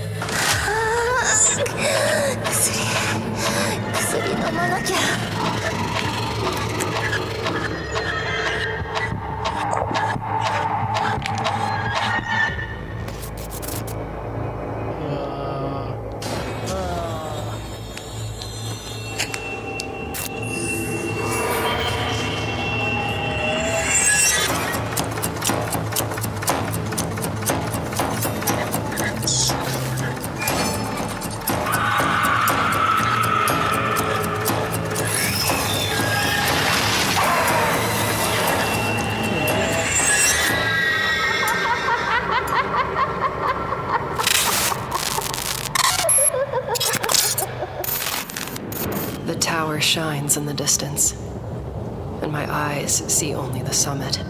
薬飲まなきゃ。The tower shines in the distance, and my eyes see only the summit.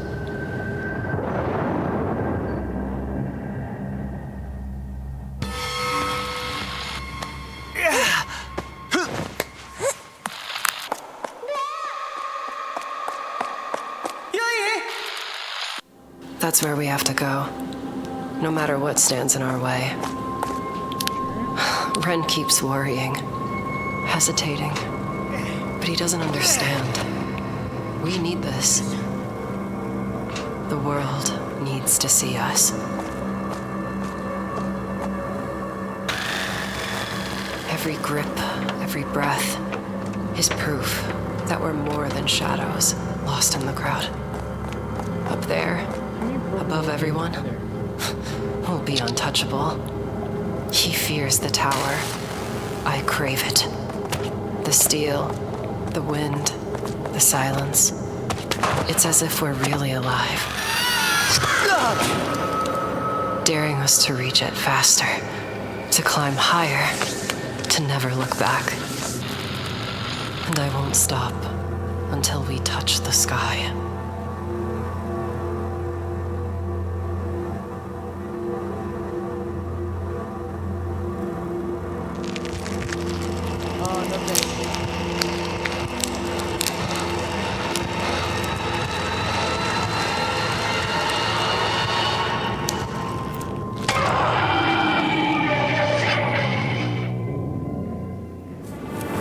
That's where we have to go, no matter what stands in our way. Ren keeps worrying, hesitating, but he doesn't understand. We need this. The world needs to see us. Every grip, every breath is proof that we're more than shadows lost in the crowd. Up there, above everyone, we'll be untouchable. He fears the tower. I crave it. The steel, the wind, the silence. It's as if we're really alive. Daring us to reach it faster, to climb higher, to never look back. And I won't stop until we touch the sky.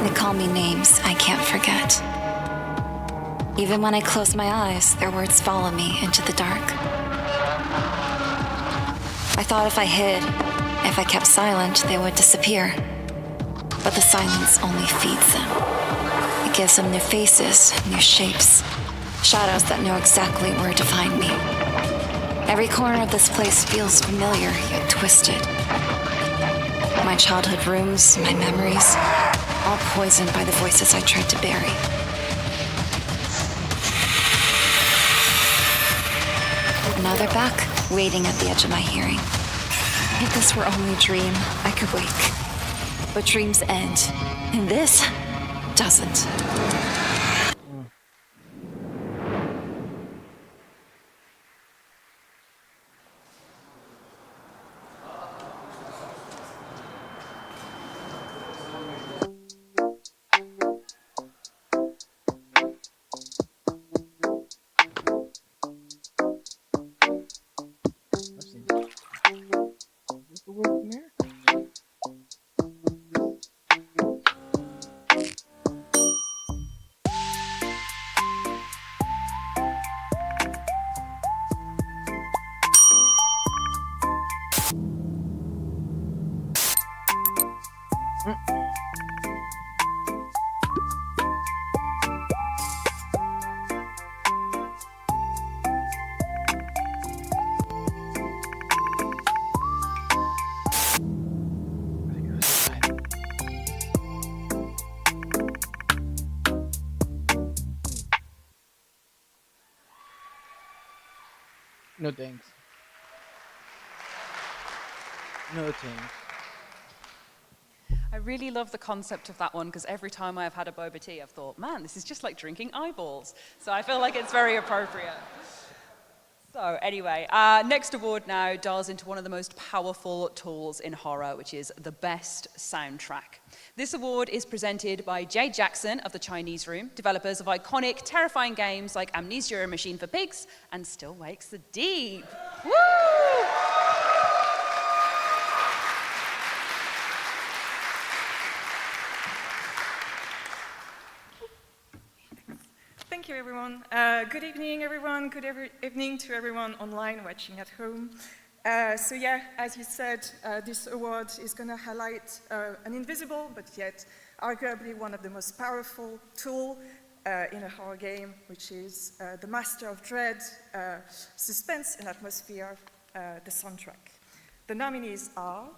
They call me names I can't forget. Even when I close my eyes, their words follow me into the dark. I thought if I hid, if I kept silent, they would disappear. But the silence only feeds them. It gives them new faces, new shapes, shadows that know exactly where to find me. Every corner of this place feels familiar, yet twisted. My childhood rooms, my memories, all poisoned by the voices I tried to bury. Now they're back, waiting at the edge of my hearing. If this were only a dream, I could wake. But dreams end, and this doesn't. No thanks. No thanks. I really love the concept of that one because every time I've had a boba tea, I've thought, man, this is just like drinking eyeballs. So I feel like it's very appropriate. So anyway, next award now dials into one of the most powerful tools in horror, which is the best soundtrack. This award is presented by Jade Jackson of the Chinese Room, developers of iconic, terrifying games like Amnesia: Machine for Pigs and Still Wakes the Deep. Woo! Thank you, everyone. Good evening, everyone. Good evening to everyone online watching at home. So yeah, as you said, this award is going to highlight an invisible, but yet arguably one of the most powerful tools in a horror game, which is the master of dread, suspense, and atmosphere, the soundtrack. The nominees are...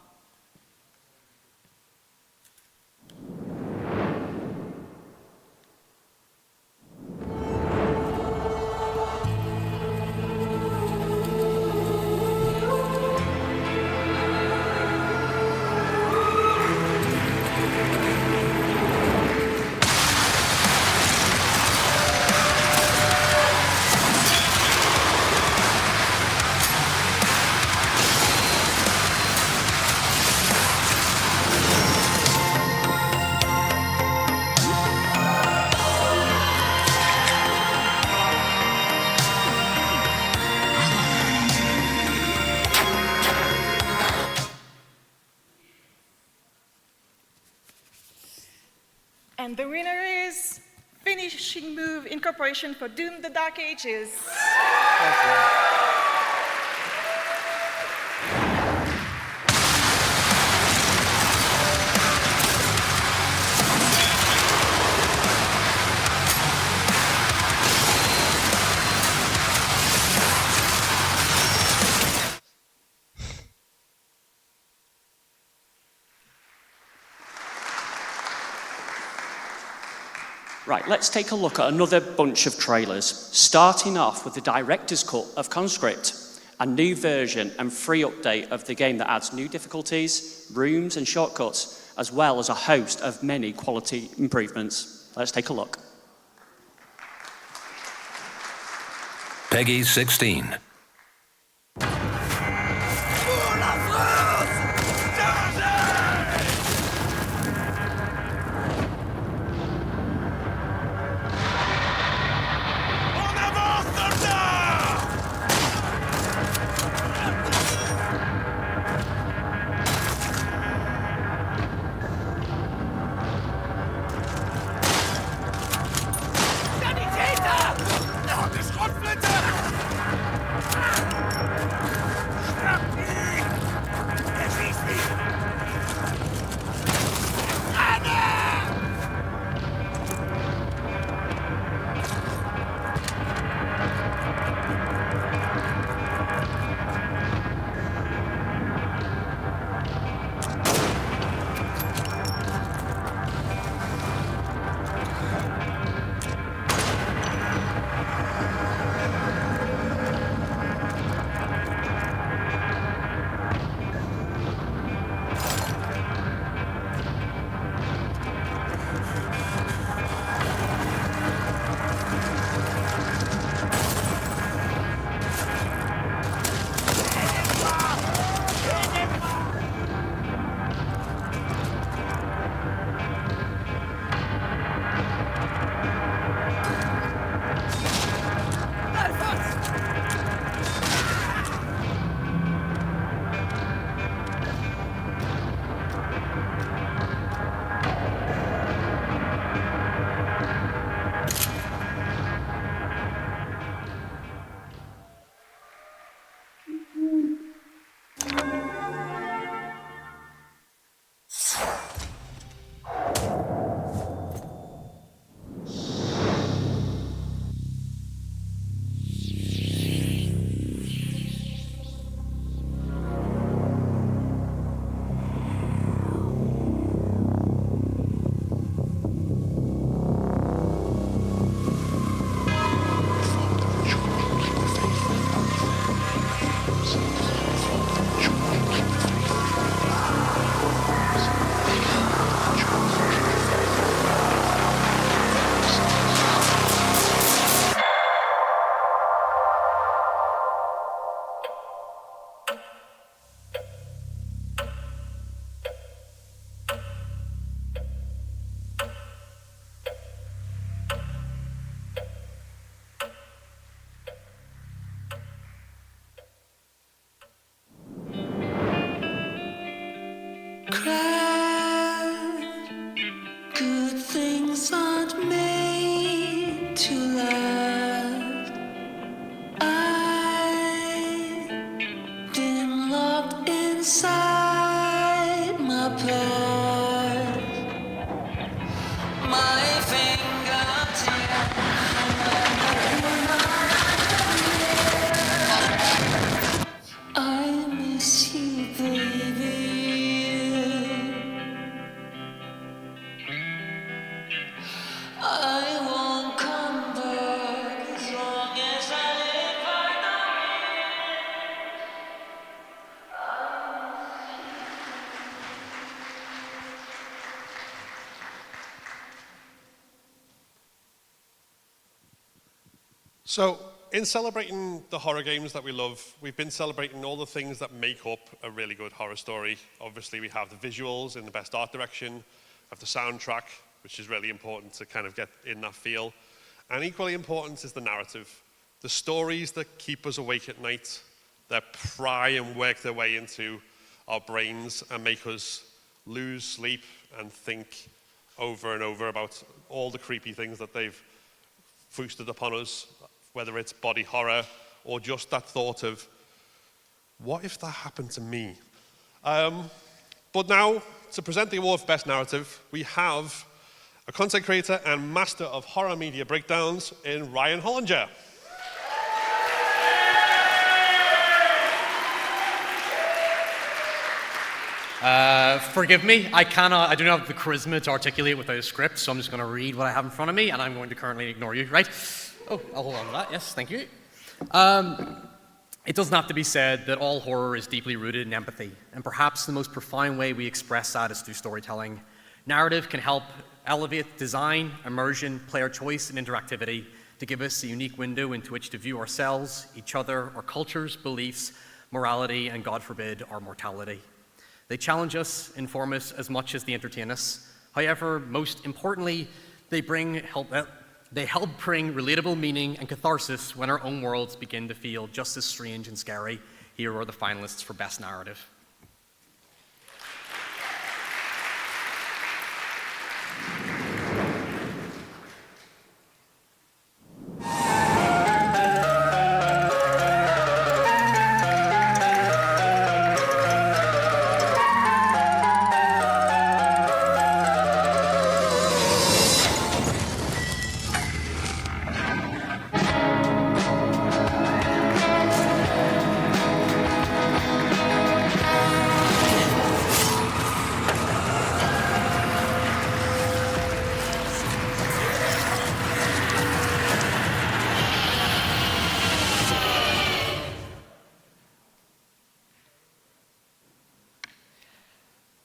And the winner is Finishing Move Incorporation for Doom: The Dark Ages. Right, let's take a look at another bunch of trailers, starting off with the director's cut of Conscript, a new version and free update of the game that adds new difficulties, rooms and shortcuts, as well as a host of many quality improvements. Let's take a look. Peggy 16. Good things aren't made to last. I've been locked inside my past. My fingertips. I miss you, baby. I won't come back as long as I live by So, in celebrating the horror games that we love, we've been celebrating all the things that make up a really good horror story. Obviously, we have the visuals in the best art direction, we have the soundtrack, which is really important to kind of get in that feel. And equally important is the narrative. The stories that keep us awake at night, that pry and work their way into our brains and make us lose sleep and think over and over about all the creepy things that they've foisted upon us, whether it's body horror or just that thought of, what if that happened to me? But now, to present the award for Best Narrative, we have a content creator and master of horror media breakdowns in Ryan Hollinger. Forgive me, I do not have the charisma to articulate without a script, so I'm just going to read what I have in front of me, and I'm going to currently ignore you, right? Oh, I'll hold on to that, yes, thank you. It doesn't have to be said that all horror is deeply rooted in empathy, and perhaps the most profound way we express that is through storytelling. Narrative can help elevate design, immersion, player choice, and interactivity to give us a unique window into which to view ourselves, each other, our cultures, beliefs, morality, and God forbid, our mortality. They challenge us, inform us as much as they entertain us. However, most importantly, they help bring relatable meaning and catharsis when our own worlds begin to feel just as strange and scary. Here are the finalists for Best Narrative.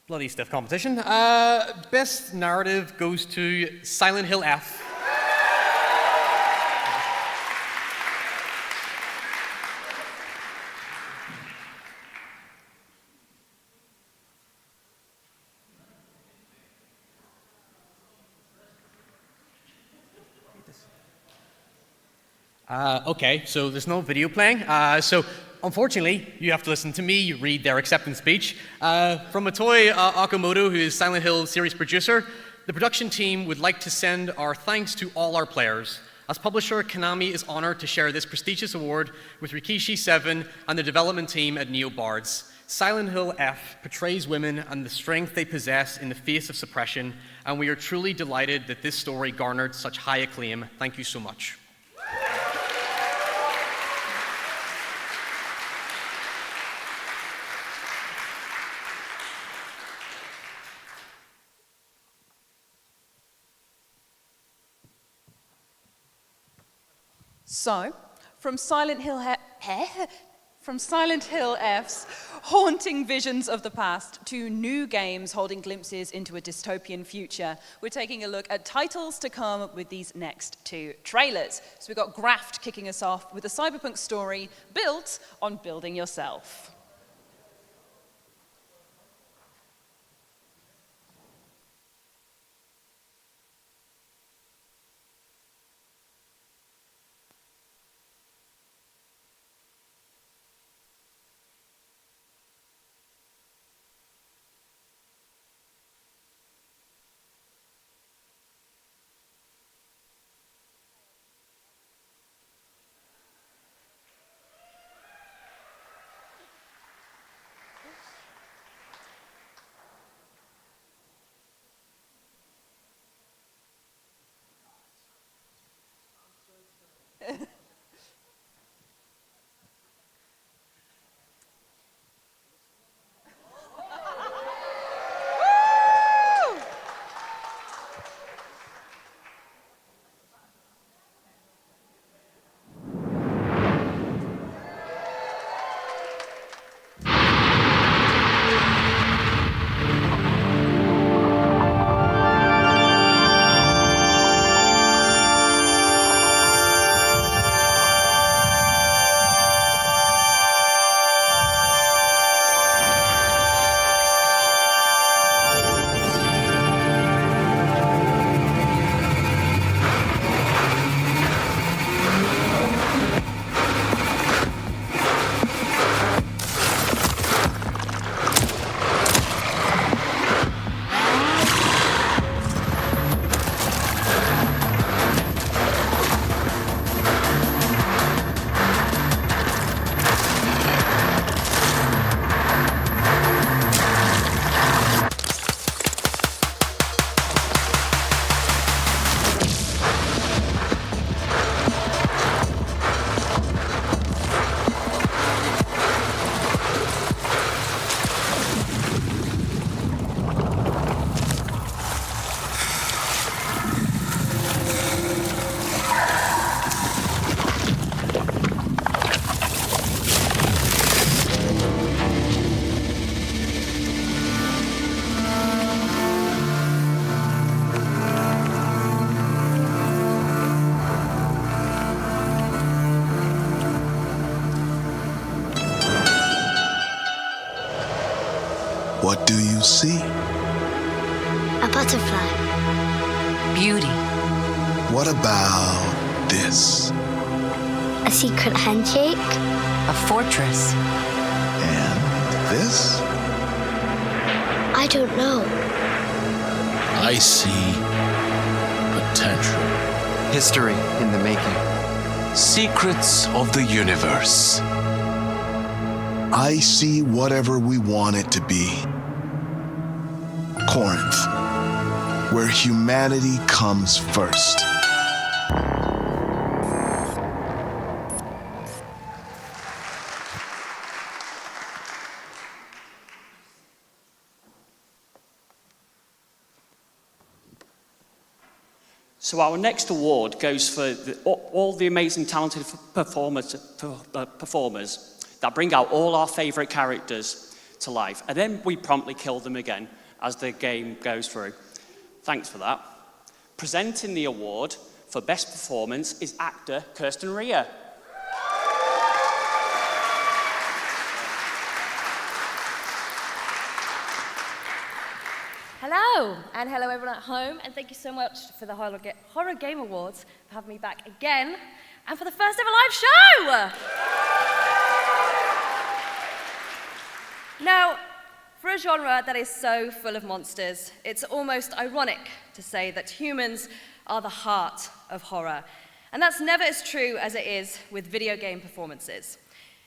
Bloody stiff competition. Best Narrative goes to Silent Hill F. Okay, so there's no video playing. So unfortunately, you have to listen to me read their acceptance speech. From Motoi Okamoto, who is Silent Hill series producer, the production team would like to send our thanks to all our players. As publisher, Konami is honored to share this prestigious award with Rikishi 7 and the development team at NeoBards. Silent Hill F portrays women and the strength they possess in the face of suppression, and we are truly delighted that this story garnered such high acclaim. Thank you so much. So, from Silent Hill F's haunting visions of the past to new games holding glimpses into a dystopian future, we're taking a look at titles to come with these next two trailers. So we've got Graft kicking us off with a cyberpunk story built on building yourself. What do you see? A butterfly. Beauty. What about this? A secret handshake. A fortress. And this? I don't know. I see potential. History in the making. Secrets of the universe. I see whatever we want it to be. Corinth, where humanity comes first. So our next award goes for all the amazing talented performers that bring out all our favourite characters to life, and then we promptly kill them again as the game goes through. Thanks for that. Presenting the award for Best Performance is actor Kirsten Rea. Hello, and hello everyone at home, and thank you so much for the Horror Game Awards for having me back again, and for the first ever live show! Now, for a genre that is so full of monsters, it's almost ironic to say that humans are the heart of horror. And that's never as true as it is with video game performances.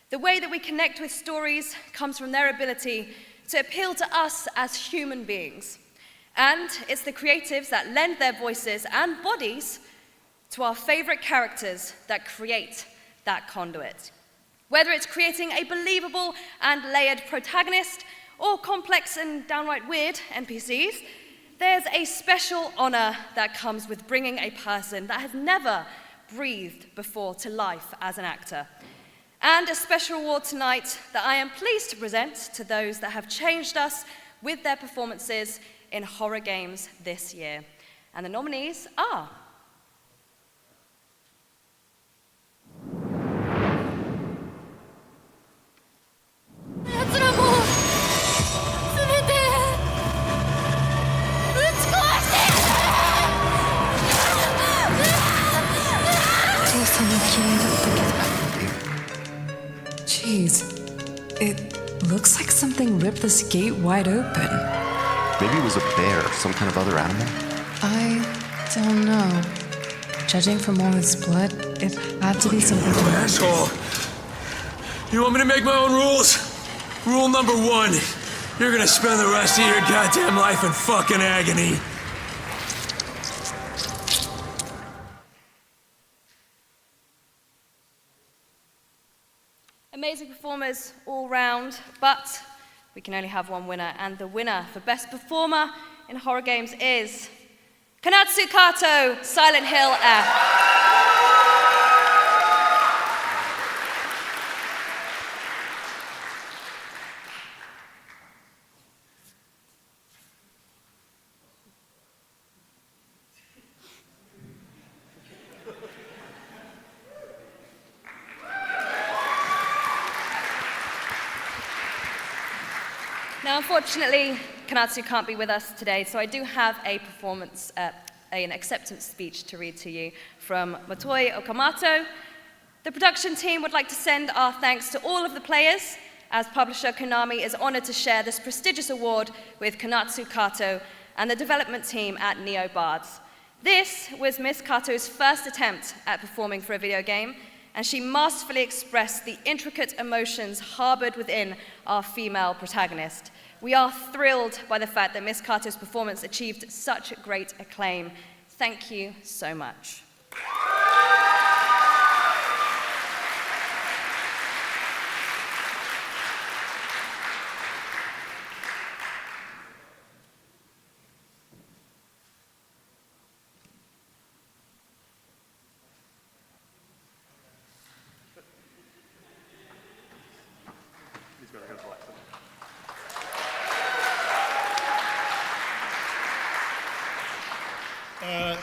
The way that we connect with stories comes from their ability to appeal to us as human beings. And it's the creatives that lend their voices and bodies to our favorite characters that create that conduit. Whether it's creating a believable and layered protagonist, or complex and downright weird NPCs, there's a special honor that comes with bringing a person that has never breathed before to life as an actor. And a special award tonight that I am pleased to present to those that have changed us with their performances in horror games this year. And the nominees are... Jeez, it looks like something ripped this gate wide open. Maybe it was a bear, some kind of other animal. I don't know. Judging from all this blood, it had to be something. Asshole! You want me to make my own rules? Rule number 1, you're gonna spend the rest of your goddamn life in fucking agony. amazing performers all round, but we can only have one winner, and the winner for Best Performer in Horror Games is Konatsu Kato, Silent Hill F. Now, unfortunately, Konatsu can't be with us today, so I do have a performance, an acceptance speech to read to you from Motoi Okamoto. The production team would like to send our thanks to all of the players, as publisher Konami is honored to share this prestigious award with Konatsu Kato and the development team at NeoBards. This was Miss Kato's first attempt at performing for a video game, and she masterfully expressed the intricate emotions harbored within our female protagonist. We are thrilled by the fact that Miss Kato's performance achieved such great acclaim. Thank you so much.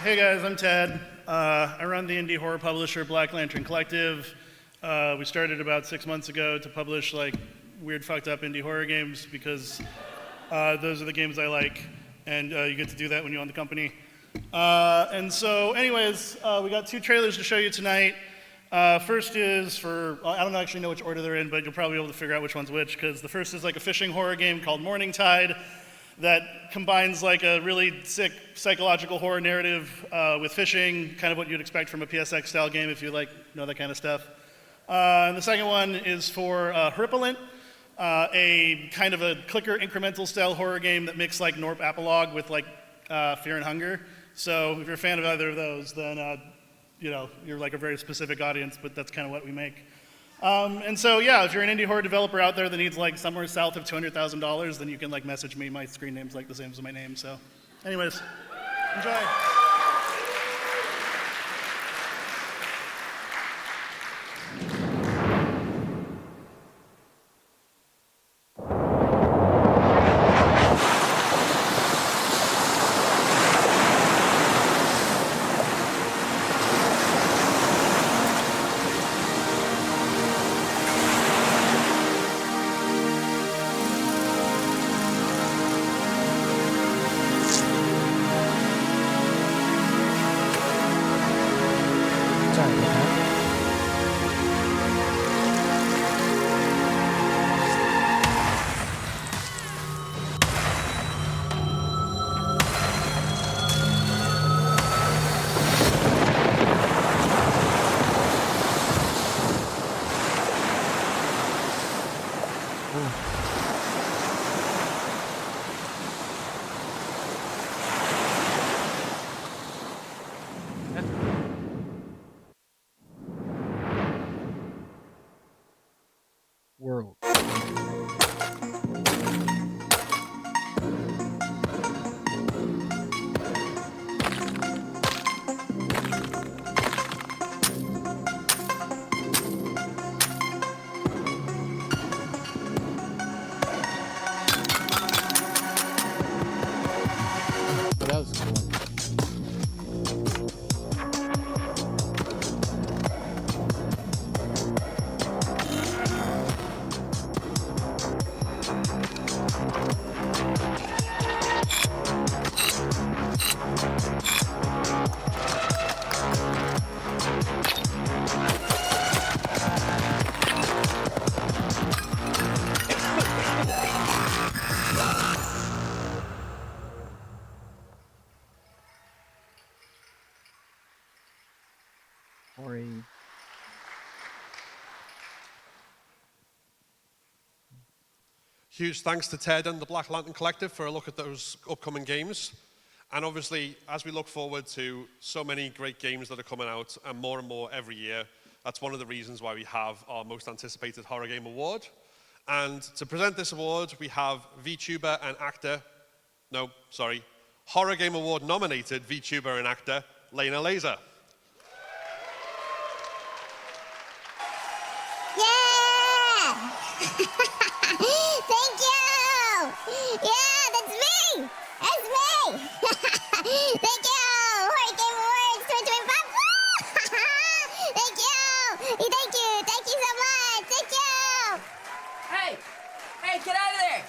Hey guys, I'm Ted. I run the indie horror publisher Black Lantern Collective. We started about 6 months ago to publish like weird fucked up indie horror games because those are the games I like, and you get to do that when you own the company. And so anyways, we got 2 trailers to show you tonight. First is for, I don't actually know which order they're in, but you'll probably be able to figure out which one's which, because the first is like a fishing horror game called Morningtide that combines like a really sick psychological horror narrative with fishing, kind of what you'd expect from a PSX style game if you like know that kind of stuff. And the second one is for Horripilent, a kind of a clicker incremental style horror game that mixed like Norp Apolog with like Fear and Hunger. So if you're a fan of either of those, then you know, you're like a very specific audience, but that's kind of what we make. And so, yeah, if you're an indie horror developer out there that needs like somewhere south of $200,000, then you can like message me. My screen name's like the same as my name. So, anyways, enjoy. World. That was cool. Huge thanks to Ted and the Black Lantern Collective for a look at those upcoming games. And obviously, as we look forward to so many great games that are coming out and more every year, That's one of the reasons why we have our most anticipated horror game award. And to present this award, we have VTuber and actor, Horror Game Award nominated VTuber and actor, Lena Laser. Yeah! Thank you! Yeah, that's me! That's me! Thank you! Horror Game Awards 2025! Thank you! Thank you! Thank you so much! Thank you! Hey! Hey, get out of there!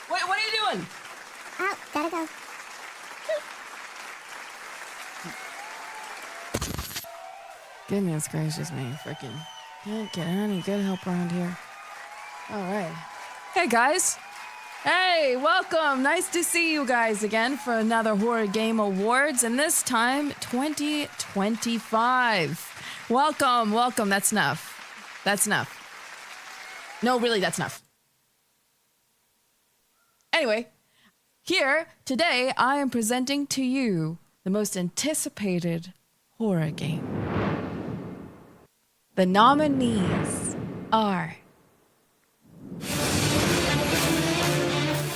What are you doing? Oh, gotta go. Goodness gracious me, freaking can't get any good help around here. All right. Hey, guys. Hey, welcome. Nice to see you guys again for another Horror Game Awards, and this time 2025. Welcome, welcome. That's enough. That's enough. No, really, that's enough. Anyway, here today I am presenting to you the most anticipated horror game. The nominees are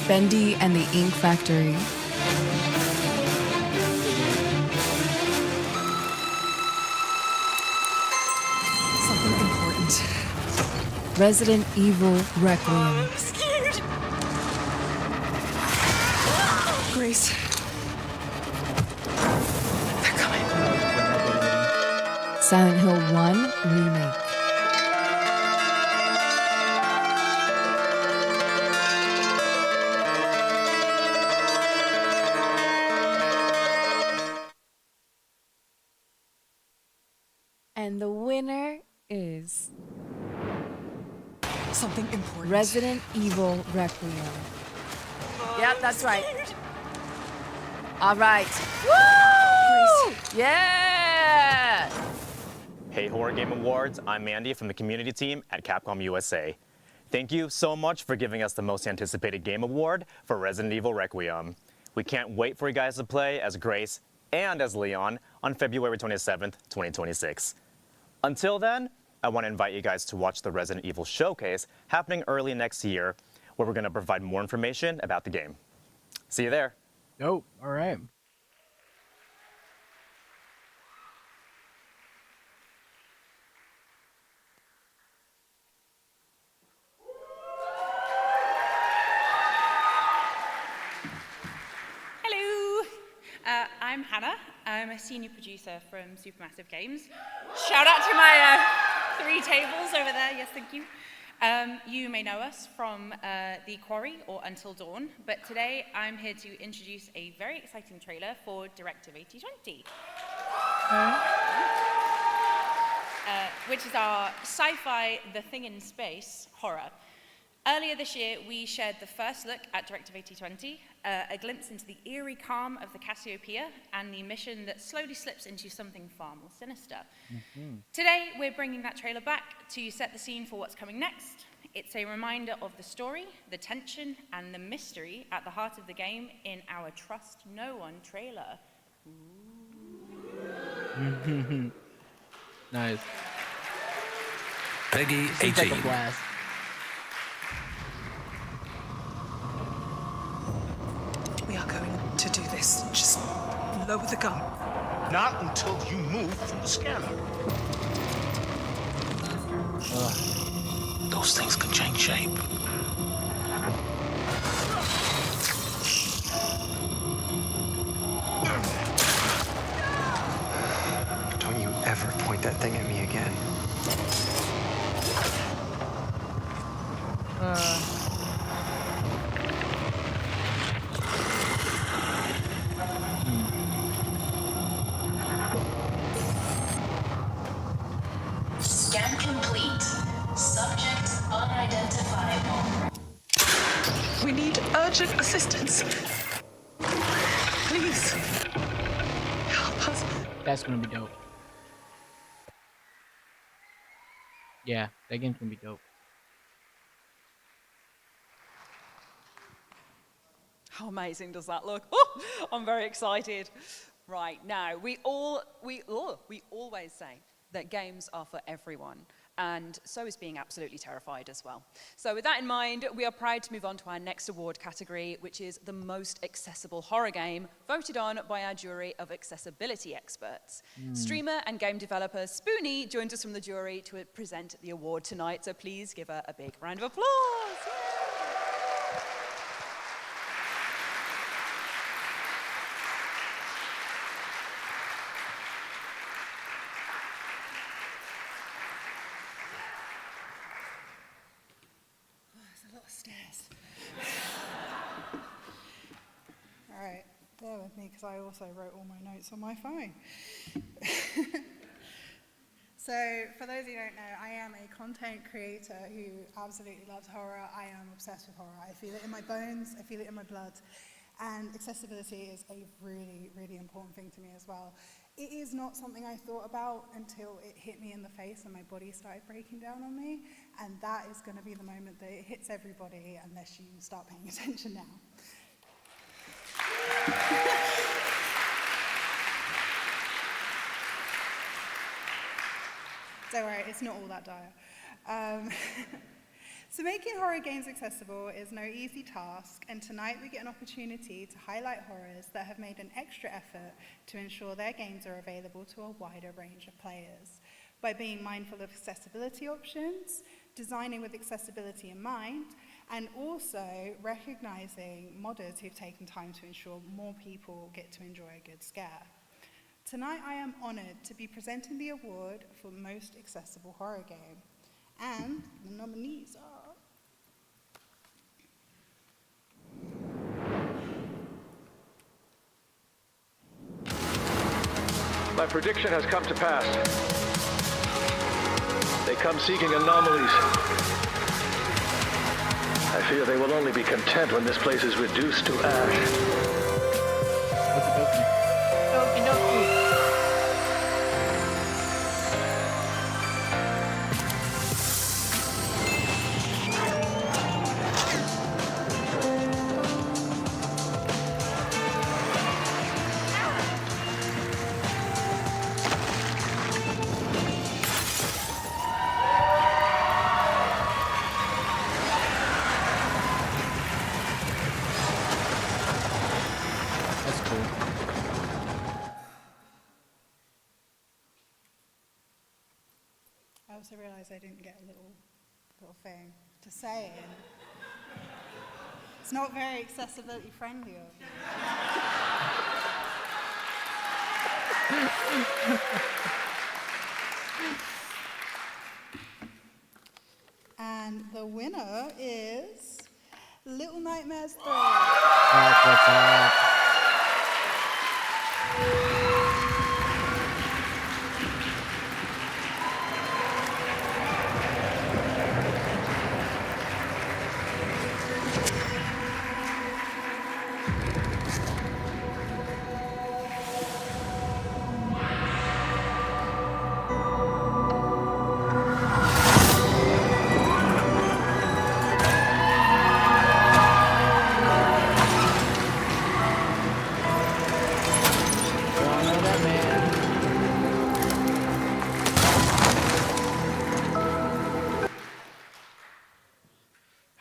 Bendy and the Ink Factory, something important, Resident Evil Requiem, Grace, they're coming, Silent Hill 1 Remake, and the winner is something important. Resident Evil Requiem. Yep, that's right. All right. Woo! Yeah! Hey Horror Game Awards, I'm Mandy from the community team at Capcom USA. Thank you so much for giving us the most anticipated game award for Resident Evil Requiem. We can't wait for you guys to play as Grace and as Leon on February 27th, 2026. Until then, I want to invite you guys to watch the Resident Evil Showcase happening early next year, where we're going to provide more information about the game. See you there. Dope. All right. Hello, I'm Hannah. I'm a senior producer from Supermassive Games. Shout out to my 3 tables over there. Yes, thank you. You may know us from The Quarry or Until Dawn, but today I'm here to introduce a very exciting trailer for Directive 8020, which is our sci-fi The Thing in Space horror. Earlier this year, we shared the first look at Directive 8020, a glimpse into the eerie calm of the Cassiopeia and the mission that slowly slips into something far more sinister. Today, we're bringing that trailer back to set the scene for what's coming next. It's a reminder of the story, the tension, and the mystery at the heart of the game in our Trust No One trailer. Nice. Peggy This seems like a 18. blast. We are going to do this. Just lower the gun. Not until you move from the scanner. Those things can change shape. Don't you ever point that thing at me again. Scan complete. Subject unidentifiable. We need urgent assistance. Please. Help us. That's gonna be dope. Yeah, that game's gonna be dope. How amazing does that look? Oh, I'm very excited. Right, now, we always say that games are for everyone, and so is being absolutely terrified as well. So with that in mind, we are proud to move on to our next award category, which is the most accessible horror game, voted on by our jury of accessibility experts. Streamer and game developer Spoonie joins us from the jury to present the award tonight, so please give her a big round of applause. All right, bear with me because I also wrote all my notes on my phone. So, for those who don't know, I am a content creator who absolutely loves horror. I am obsessed with horror. I feel it in my bones, I feel it in my blood. And accessibility is a really, really important thing to me as well. It is not something I thought about until it hit me in the face and my body started breaking down on me. And that is going to be the moment that it hits everybody unless you start paying attention now. Don't worry, it's not all that dire. So making horror games accessible is no easy task, and tonight we get an opportunity to highlight horrors that have made an extra effort to ensure their games are available to a wider range of players. By being mindful of accessibility options, designing with accessibility in mind, and also recognizing modders who've taken time to ensure more people get to enjoy a good scare. Tonight I am honored to be presenting the award for Most Accessible Horror Game. And the nominees are... My prediction has come to pass. They come seeking anomalies. I fear they will only be content when this place is reduced to ash. I also realised I didn't get a little thing to say. And it's not very accessibility friendly of you. And the winner is Little Nightmares 3. That's what's up.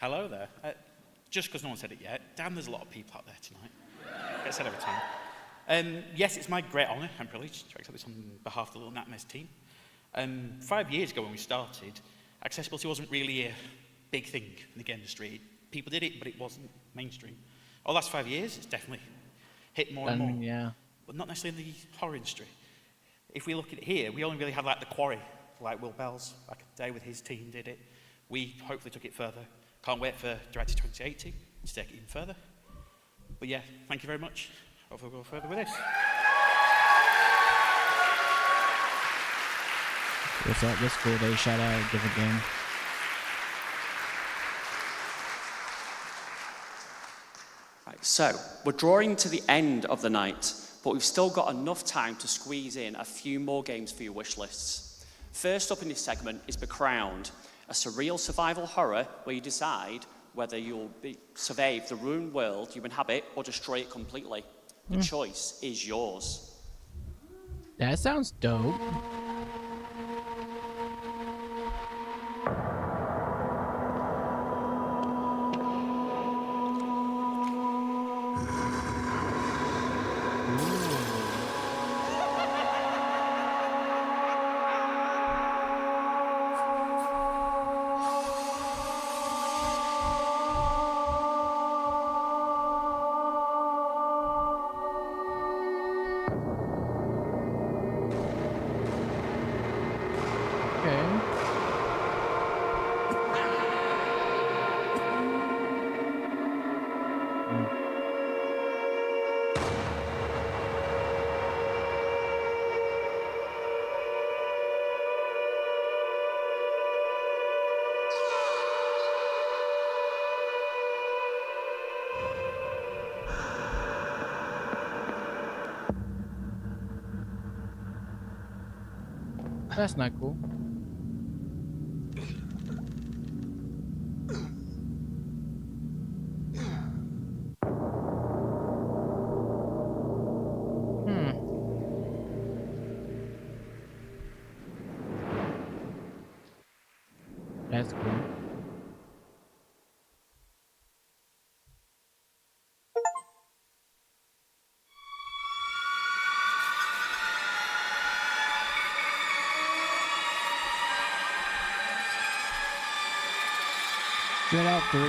Hello there. Just because no one said it yet, damn, there's a lot of people out there tonight. Get said every time. Yes, it's my great honour and privilege to accept this on behalf of the Little Nightmares team. 5 years ago when we started, accessibility wasn't really a big thing in the game industry. People did it, but it wasn't mainstream. Over the last 5 years, it's definitely hit more and more. Yeah. But not necessarily in the horror industry. If we look at it here, we only really had like The Quarry, like Will Bells back in the day with his team did it. We hopefully took it further. Can't wait for Director 2080 to take it even further. But yeah, thank you very much. Hopefully we'll go further with this. What's up? This cool day. Shout out, different game. Right, so we're drawing to the end of the night, but we've still got enough time to squeeze in a few more games for your wish lists. First up in this segment is The Crowned, a surreal survival horror where you decide whether you'll survive the ruined world you inhabit or destroy it completely. The choice is yours. That sounds dope. That's not cool. That's cool. Dread Out 3?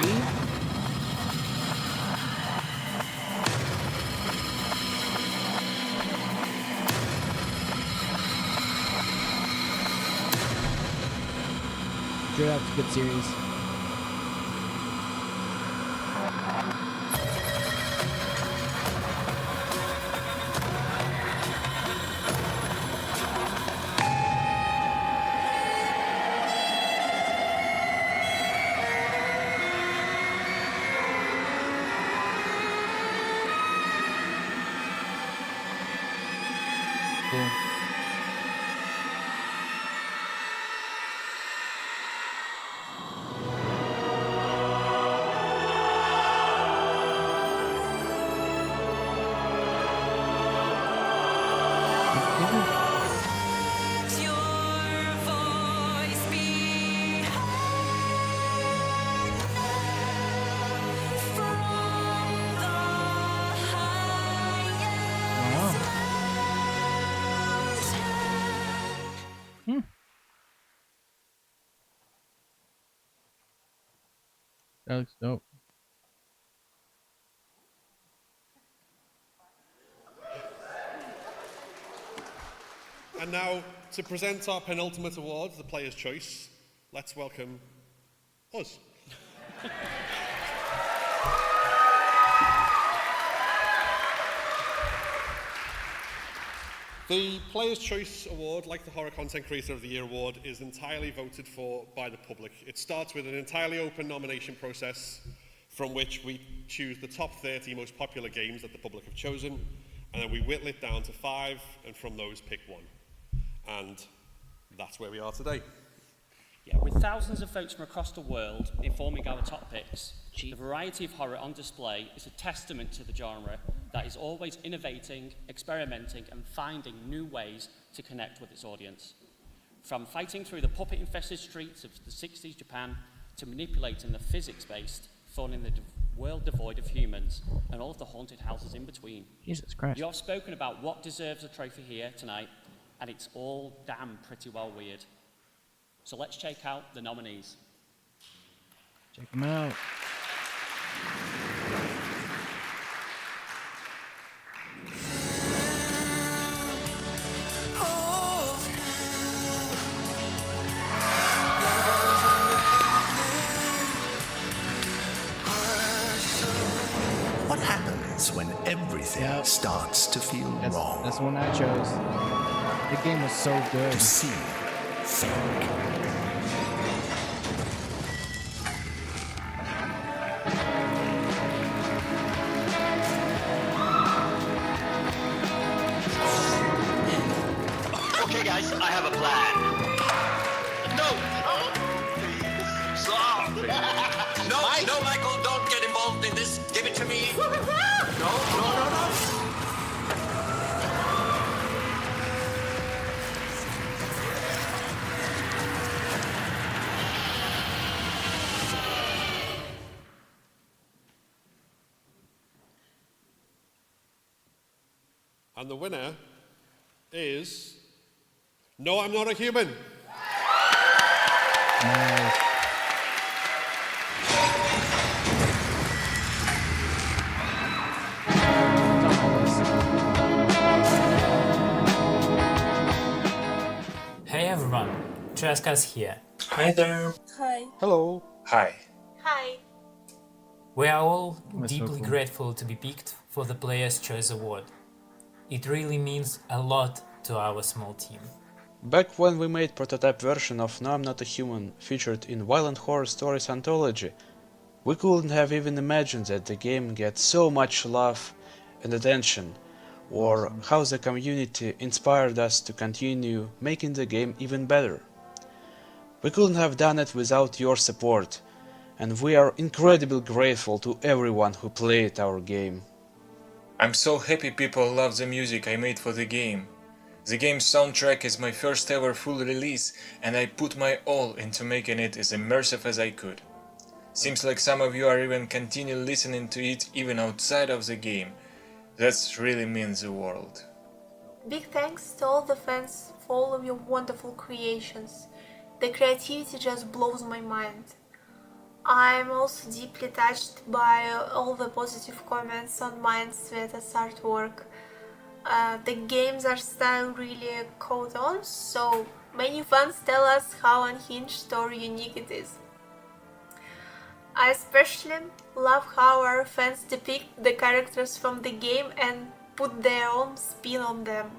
Dread Out's a good series. Cool. That looks dope. And now, to present our penultimate award, the Player's Choice, let's welcome us. The Player's Choice Award, like the Horror Content Creator of the Year Award, is entirely voted for by the public. It starts with an entirely open nomination process from which we choose the top 30 most popular games that the public have chosen, and then we whittle it down to 5, and from those pick one. And that's where we are today. Yeah, with thousands of votes from across the world informing our top picks, the variety of horror on display is a testament to the genre that is always innovating, experimenting, and finding new ways to connect with its audience. From fighting through the puppet-infested streets of the 60s Japan to manipulating the physics-based fun in the world devoid of humans and all of the haunted houses in between. Jesus Christ. You have spoken about what deserves a trophy here tonight, and it's all damn pretty well weird. So let's check out the nominees. Check them out. What happens when everything starts to feel wrong? That's the one I chose. The game was so good. To see, think. Okay, guys, I have a plan. No! Stop! No, Michael, don't get involved in this. Give it to me. No. And the winner is... No, I'm Not a Human. Nice. Hey everyone, Traskas here. Hi there. Hi. Hello. Hi. Hi. We are all That's so deeply cool. grateful to be picked for the Player's Choice Award. It really means a lot to our small team. Back when we made prototype version of No I'm Not a Human featured in Violent Horror Stories Anthology, we couldn't have even imagined that the game gets so much love and attention. or how the community inspired us to continue making the game even better. We couldn't have done it without your support, and we are incredibly grateful to everyone who played our game. I'm so happy people love the music I made for the game. The game's soundtrack is my first ever full release, and I put my all into making it as immersive as I could. Seems like some of you are even continue listening to it even outside of the game. That really means the world. Big thanks to all the fans for all of your wonderful creations. The creativity just blows my mind. I'm also deeply touched by all the positive comments on Mindsweater's artwork. The game's art style really caught on, so many fans tell us how unhinged or unique it is. I especially love how our fans depict the characters from the game and put their own spin on them.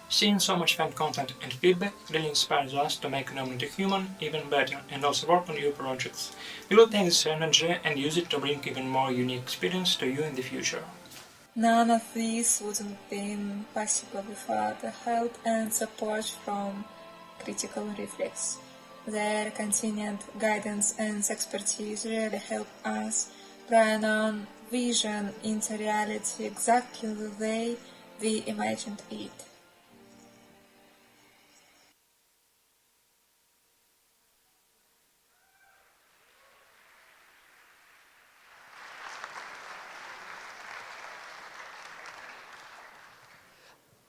Seeing so much fan content and feedback really inspires us to make Known the Human even better and also work on new projects. We will take this energy and use it to bring even more unique experience to you in the future. None of this would have been possible without the help and support from Critical Reflex. Their continued guidance and expertise really help us bring on vision into reality exactly the way we imagined it.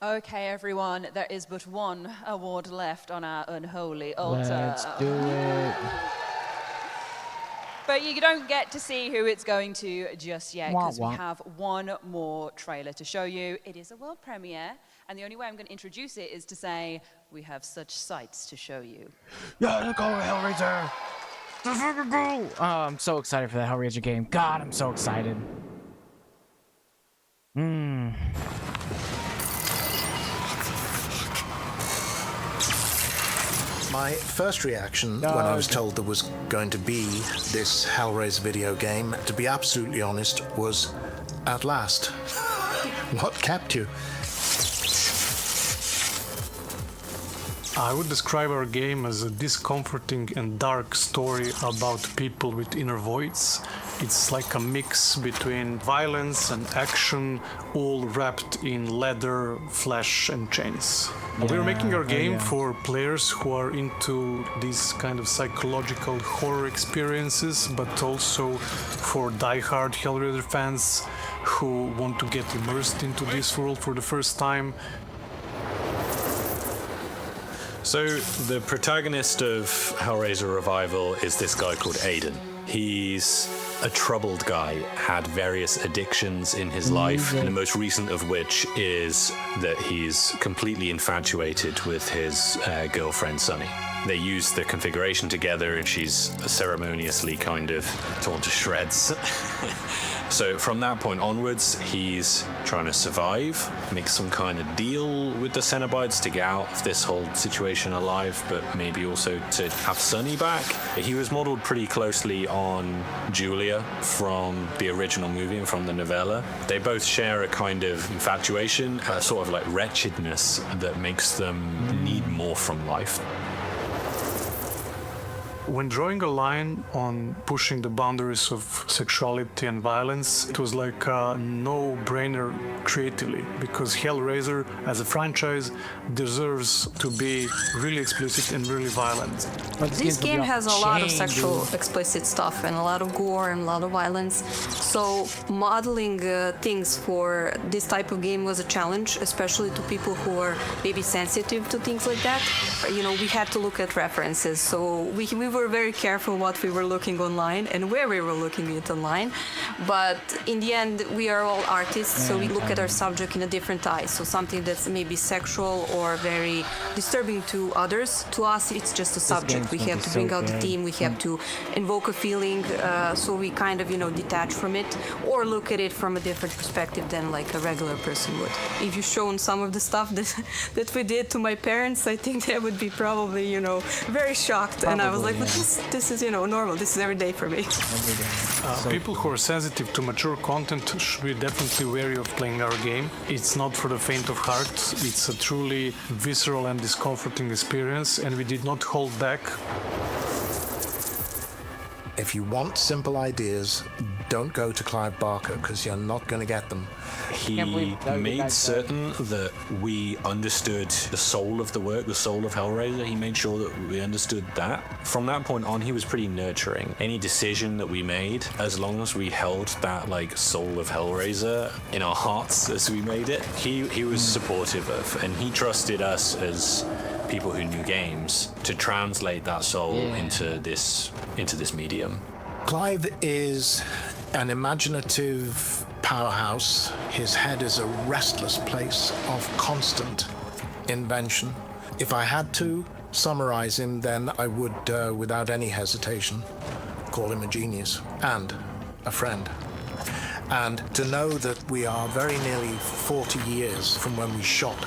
Okay, everyone, there is but one award left on our unholy altar. Let's do it. But you don't get to see who it's going to just yet, because we Wah, wah. have one more trailer to show you. It is a world premiere, and the only way I'm going to introduce it is to say, we have such sights to show you. Yeah, let's go, Hellraiser! Let's fucking go! Oh, I'm so excited for that Hellraiser game. God, I'm so excited. My first reaction when I was told there was going to be this Hellraiser video game, to be absolutely honest, was at last. What kept you? I would describe our game as a discomforting and dark story about people with inner voids. It's like a mix between violence and action, all wrapped in leather, flesh, and chains. We're making our game for players who are into these kind of psychological horror experiences, but also for die-hard Hellraiser fans who want to get immersed into this world for the first time. So the protagonist of Hellraiser Revival is this guy called Aiden. He's a troubled guy, had various addictions in his life, and the most recent of which is that he's completely infatuated with his girlfriend, Sunny. They use the configuration together and she's ceremoniously kind of torn to shreds. So from that point onwards, he's trying to survive, make some kind of deal with the Cenobites to get out of this whole situation alive, but maybe also to have Sunny back. He was modeled pretty closely on Julia from the original movie and from the novella. They both share a kind of infatuation, a sort of like wretchedness that makes them need more from life. When drawing a line on pushing the boundaries of sexuality and violence, it was like a no-brainer creatively, because Hellraiser as a franchise deserves to be really explicit and really violent. This game has a lot of sexual explicit stuff and a lot of gore and a lot of violence, so modeling things for this type of game was a challenge, especially to people who are maybe sensitive to things like that. You know, we had to look at references, so we were very careful what we were looking online and where we were looking at online, but in the end we are all artists, so we look at our subject in a different eye. So something that's maybe sexual or very disturbing to others, to us it's just a subject. We have to bring out the theme, we have to invoke a feeling, so we kind of, you know, detach from it or look at it from a different perspective than like a regular person would. If you shown some of the stuff that we did to my parents, I think they would be probably, you know, very shocked. And I was like, This is, normal. This is every day for me. People who are sensitive to mature content should be definitely wary of playing our game. It's not for the faint of heart. It's a truly visceral and discomforting experience, and we did not hold back. If you want simple ideas, don't go to Clive Barker, because you're not going to get them. He made certain that we understood the soul of the work, the soul of Hellraiser. He made sure that we understood that. From that point on, he was pretty nurturing. Any decision that we made, as long as we held that soul of Hellraiser in our hearts as we made it, he was supportive of, and he trusted us as people who knew games to translate that soul into this medium. Clive is an imaginative powerhouse. His head is a restless place of constant invention. If I had to summarize him, then I would, without any hesitation, call him a genius and a friend. And to know that we are very nearly 40 years from when we shot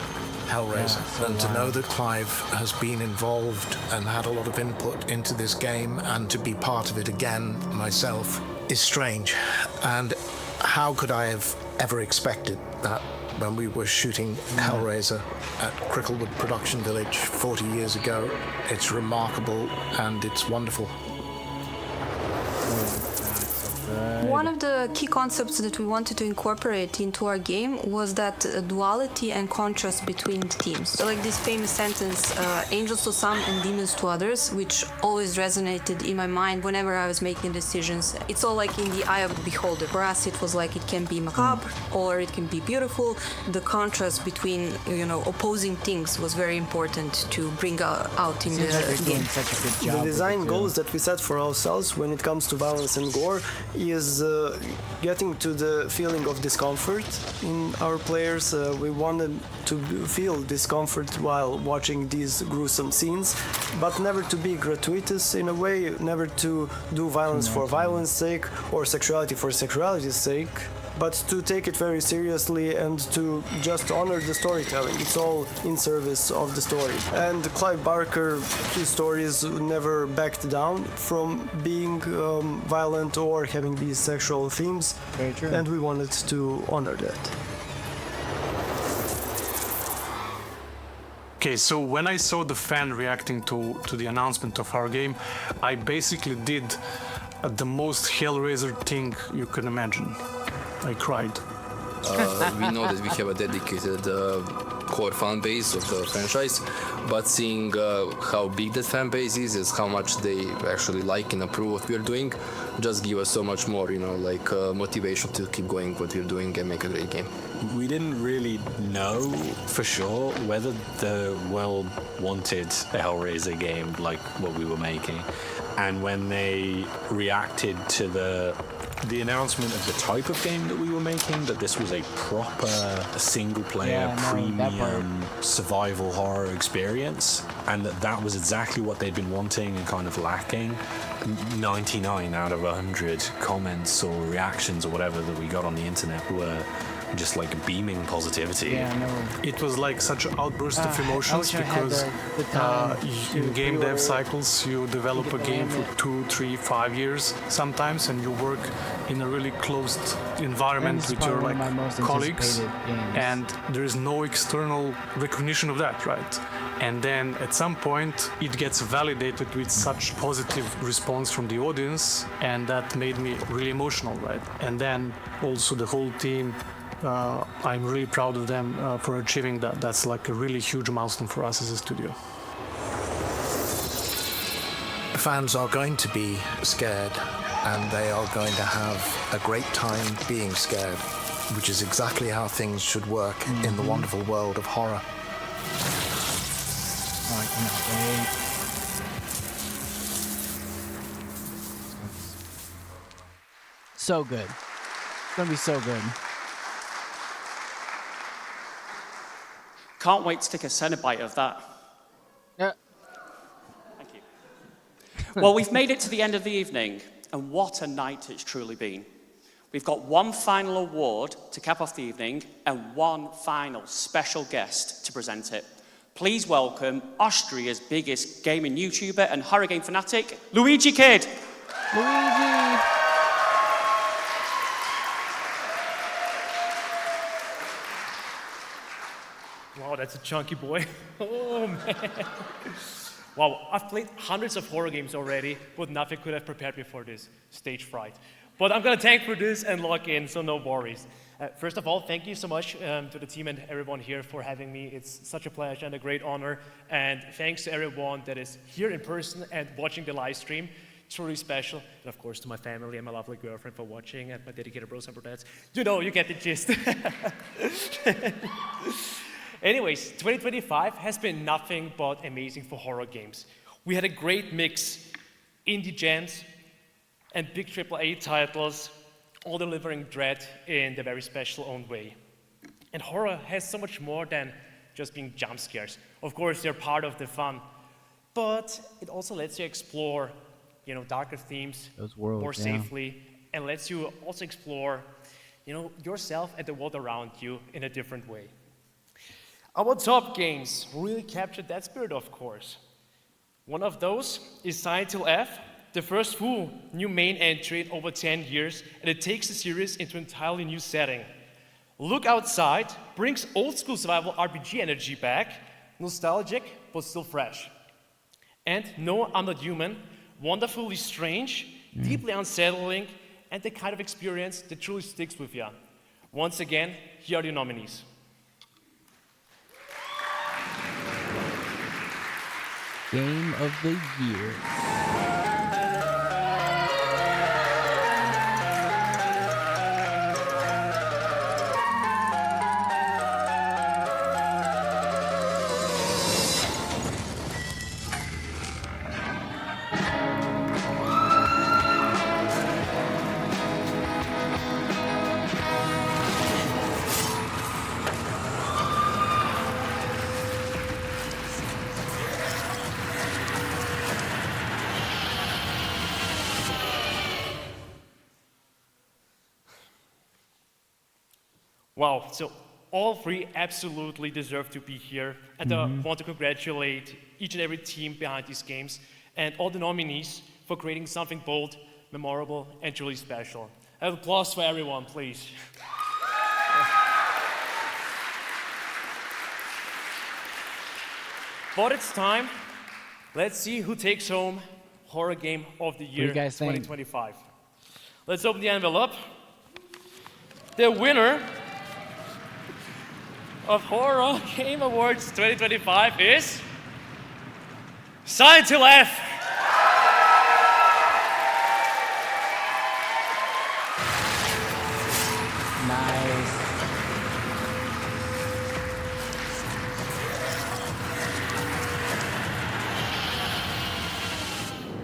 Hellraiser, and to know that Clive has been involved and had a lot of input into this game, and to be part of it again myself, is strange. And how could I have ever expected that when we were shooting Hellraiser at Cricklewood Production Village 40 years ago? It's remarkable and it's wonderful. One of the key concepts that we wanted to incorporate into our game was that duality and contrast between the teams. So like this famous sentence, angels to some and demons to others, which always resonated in my mind whenever I was making decisions. It's all like in the eye of the beholder. For us, it was like it can be macabre or it can be beautiful. The contrast between, opposing things was very important to bring out in the game. The design goals that we set for ourselves when it comes to violence and gore is getting to the feeling of discomfort in our players. We wanted to feel discomfort while watching these gruesome scenes, but never to be gratuitous in a way, never to do violence for violence sake or sexuality for sexuality's sake, but to take it very seriously and to just honor the storytelling. It's all in service of the story. And Clive Barker, his stories never backed down from being violent or having these sexual themes. Very true. And we wanted to honor that. Okay, so when I saw the fan reacting to the announcement of our game, I basically did the most Hellraiser thing you can imagine. I cried. We know that we have a dedicated core fan base of the franchise, but seeing how big that fan base is how much they actually like and approve what we're doing, just give us so much more, motivation to keep going what we're doing and make a great game. We didn't really know for sure whether the world wanted a Hellraiser game like what we were making, and when they reacted to the announcement of the type of game that we were making, that this was a proper single-player premium survival horror experience, and that was exactly what they'd been wanting and kind of lacking. 99 out of 100 comments or reactions or whatever that we got on the internet were just like beaming positivity. Yeah, no. It was like such an outburst of emotions because in game dev cycles you develop a game for 2, 3, 5 years sometimes, and you work in a really closed environment with your colleagues, and there is no external recognition of that, right? And then at some point it gets validated with such positive response from the audience, and that made me really emotional, right? And then also the whole team, I'm really proud of them for achieving that. That's like a really huge milestone for us as a studio. Fans are going to be scared, and they are going to have a great time being scared, which is exactly how things should work in the wonderful world of horror. Oh, I cannot wait. So good. It's gonna be so good. Can't wait to take a Cenobite of that. Yeah. Thank you. Well, we've made it to the end of the evening, and what a night it's truly been. We've got one final award to cap off the evening and one final special guest to present it. please welcome Austria's biggest gaming YouTuber and horror game fanatic, Luigi Kid. Luigi! Wow, that's a chunky boy. Oh, man. Wow, I've played hundreds of horror games already, but nothing could have prepared me for this. Stage fright. But I'm gonna tank for this and log in, so no worries. First of all, thank you so much to the team and everyone here for having me. It's such a pleasure and a great honor. And thanks to everyone that is here in person and watching the live stream. Truly special. And of course to my family and my lovely girlfriend for watching, and my dedicated bros and brodettes. You know, you get the gist. Anyways, 2025 has been nothing but amazing for horror games. We had a great mix, indie gems and big AAA titles, all delivering dread in their very special own way. And horror has so much more than just being jump scares. Of course, they're part of the fun, but it also lets you explore, you know, darker themes Those worlds, more yeah. safely, and lets you also explore, you know, yourself and the world around you in a different way. Our top games really captured that spirit, of course. One of those is Silent Hill F, the first full new main entry in over 10 years, and it takes the series into an entirely new setting. Look Outside brings old school survival RPG energy back, nostalgic but still fresh. And No, I'm Not Human, wonderfully strange, deeply unsettling, and the kind of experience that truly sticks with you. Once again, here are your nominees. Game of the Year. Wow, so all three absolutely deserve to be here, and I want to congratulate each and every team behind these games and all the nominees for creating something bold, memorable, and truly special. An applause for everyone, please. But it's time. Let's see who takes home Horror Game of the Year you guys think? 2025. Let's open the envelope. The winner of Horror Game Awards 2025 is Silent Hill F. Nice.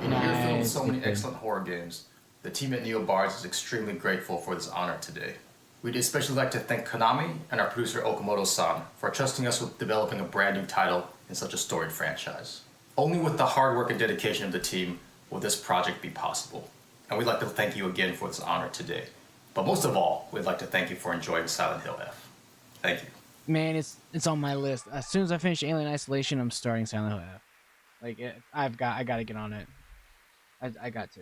We're filming so many excellent horror games. The team at NeoBards is extremely grateful for this honor today. We'd especially like to thank Konami and our producer Okamoto-san for trusting us with developing a brand new title in such a storied franchise. Only with the hard work and dedication of the team will this project be possible. And we'd like to thank you again for this honor today. But most of all, we'd like to thank you for enjoying Silent Hill F. Thank you. Man, it's on my list. As soon as I finish Alien Isolation, I'm starting Silent Hill F. Like I gotta get on it. I got to.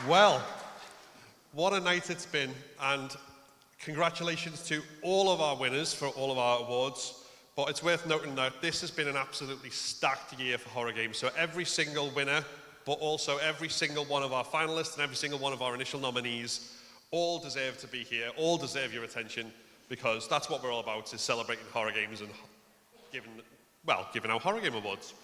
Well, what a night it's been, and congratulations to all of our winners for all of our awards. But it's worth noting that this has been an absolutely stacked year for horror games. So every single winner, but also every single one of our finalists and every single one of our initial nominees, all deserve to be here, all deserve your attention, because that's what we're all about, is celebrating horror games and giving out horror game awards.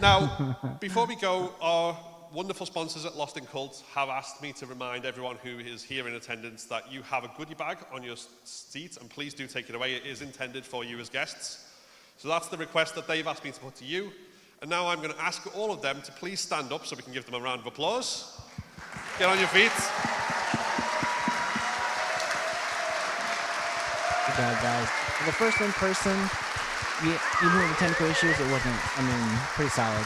Now, before we go, our wonderful sponsors at Lost in Cult have asked me to remind everyone who is here in attendance that you have a goodie bag on your seat, and please do take it away. It is intended for you as guests. So that's the request that they've asked me to put to you. And now I'm going to ask all of them to please stand up so we can give them a round of applause. Get on your feet. Good job, guys. For the first in person, yeah, even with the technical issues, it wasn't. I mean, pretty solid.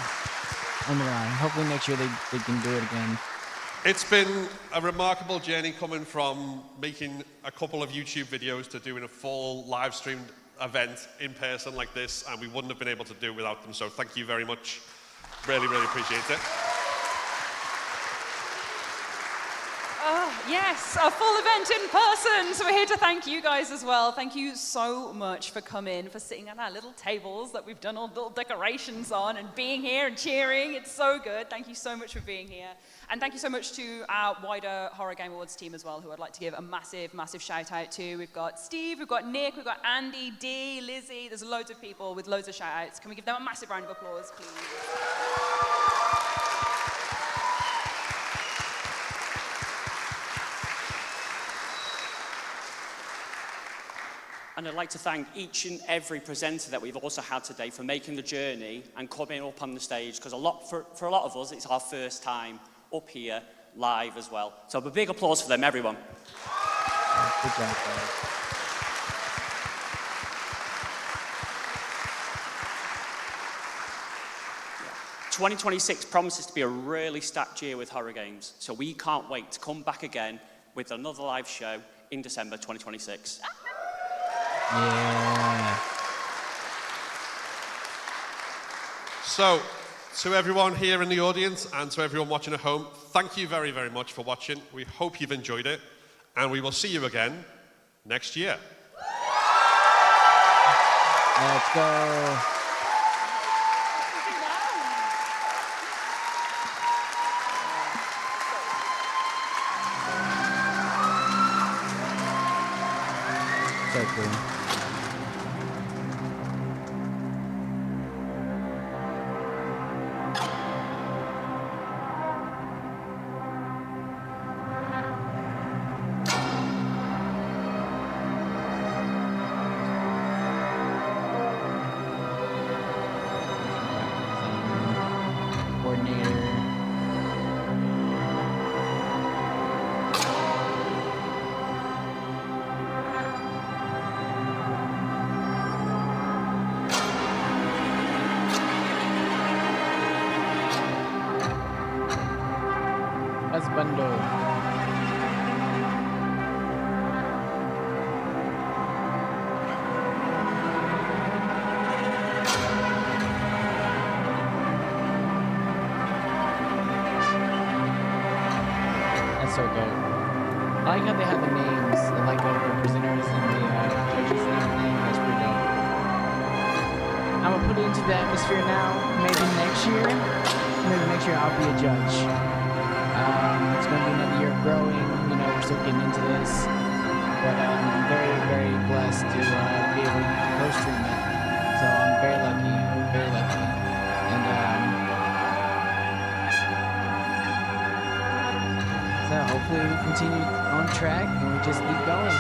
I'm gonna lie. Hopefully next year they can do it again. It's been a remarkable journey coming from making a couple of YouTube videos to doing a full live streamed event in person like this, and we wouldn't have been able to do it without them. So thank you very much. Really, really appreciate it. Yes, a full event in person. So we're here to thank you guys as well. Thank you so much for coming, for sitting at our little tables that we've done all little decorations on and being here and cheering. It's so good. Thank you so much for being here. And thank you so much to our wider Horror Game Awards team as well, who I'd like to give a massive, massive shout out to. We've got Steve, we've got Nick, we've got Andy, Dee, Lizzie. There's loads of people with loads of shout outs. Can we give them a massive round of applause, please? And I'd like to thank each and every presenter that we've also had today for making the journey and coming up on the stage, because for a lot of us, it's our first time up here live as well. So a big applause for them, everyone. Good job, guys. Yeah. 2026 promises to be a really stacked year with horror games, so we can't wait to come back again with another live show in December 2026. Yeah. So, to everyone here in the audience and to everyone watching at home, thank you very, very much for watching. We hope you've enjoyed it, and we will see you again next year. Let's go. So cool. Coordinator. Husbando. That's so dope. I like how they have the names, like of the prisoners and the judges and everything. That's pretty dope. I'm gonna put it into the atmosphere now. Maybe next year I'll be a judge. It's gonna be another year of growing. You know, we're still getting into this, but I'm very, very blessed to be able to co-stream it. So I'm very lucky, and so hopefully we continue on track and we just keep going.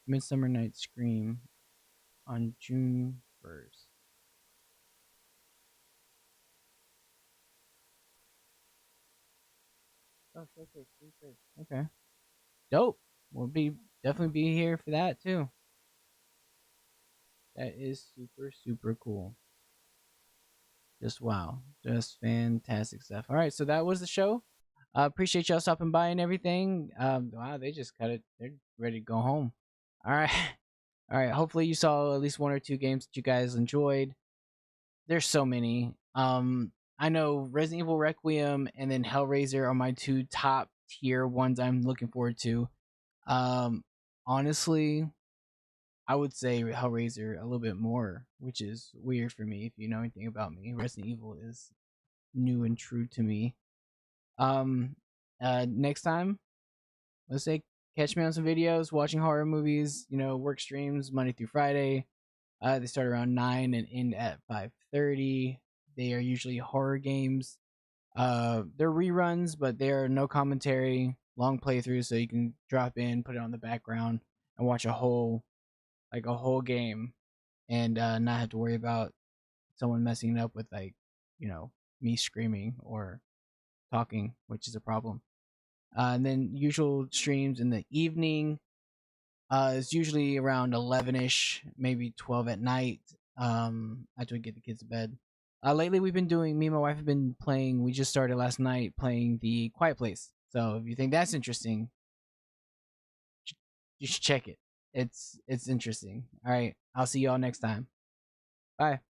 Midsummer Night's Scream on June 1st. Oh, showcase June 1st. Okay. Dope. We'll definitely be here for that too. That is super, super cool. Just wow. Just fantastic stuff. All right, so that was the show. Appreciate y'all stopping by and everything. Wow, they just cut it. They're ready to go home. All right. All right. Hopefully you saw at least one or two games that you guys enjoyed. There's so many. I know Resident Evil Requiem and then Hellraiser are my two top tier ones I'm looking forward to. Honestly, I would say Hellraiser a little bit more, which is weird for me if you know anything about me. Resident Evil is new and true to me. Next time, let's say catch me on some videos, watching horror movies. Work streams Monday through Friday. They start around 9 and end at 5:30. They are usually horror games. They're reruns, but they are no commentary, long playthroughs, so you can drop in, put it on the background, and watch a whole game, and not have to worry about someone messing it up with me screaming or talking, which is a problem. And then usual streams in the evening. It's usually around 11ish, maybe 12 at night. After we get the kids to bed. Lately, me and my wife have been playing. We just started last night playing the Quiet Place. So if you think that's interesting, you should check it. It's interesting. All right, I'll see y'all next time. Bye.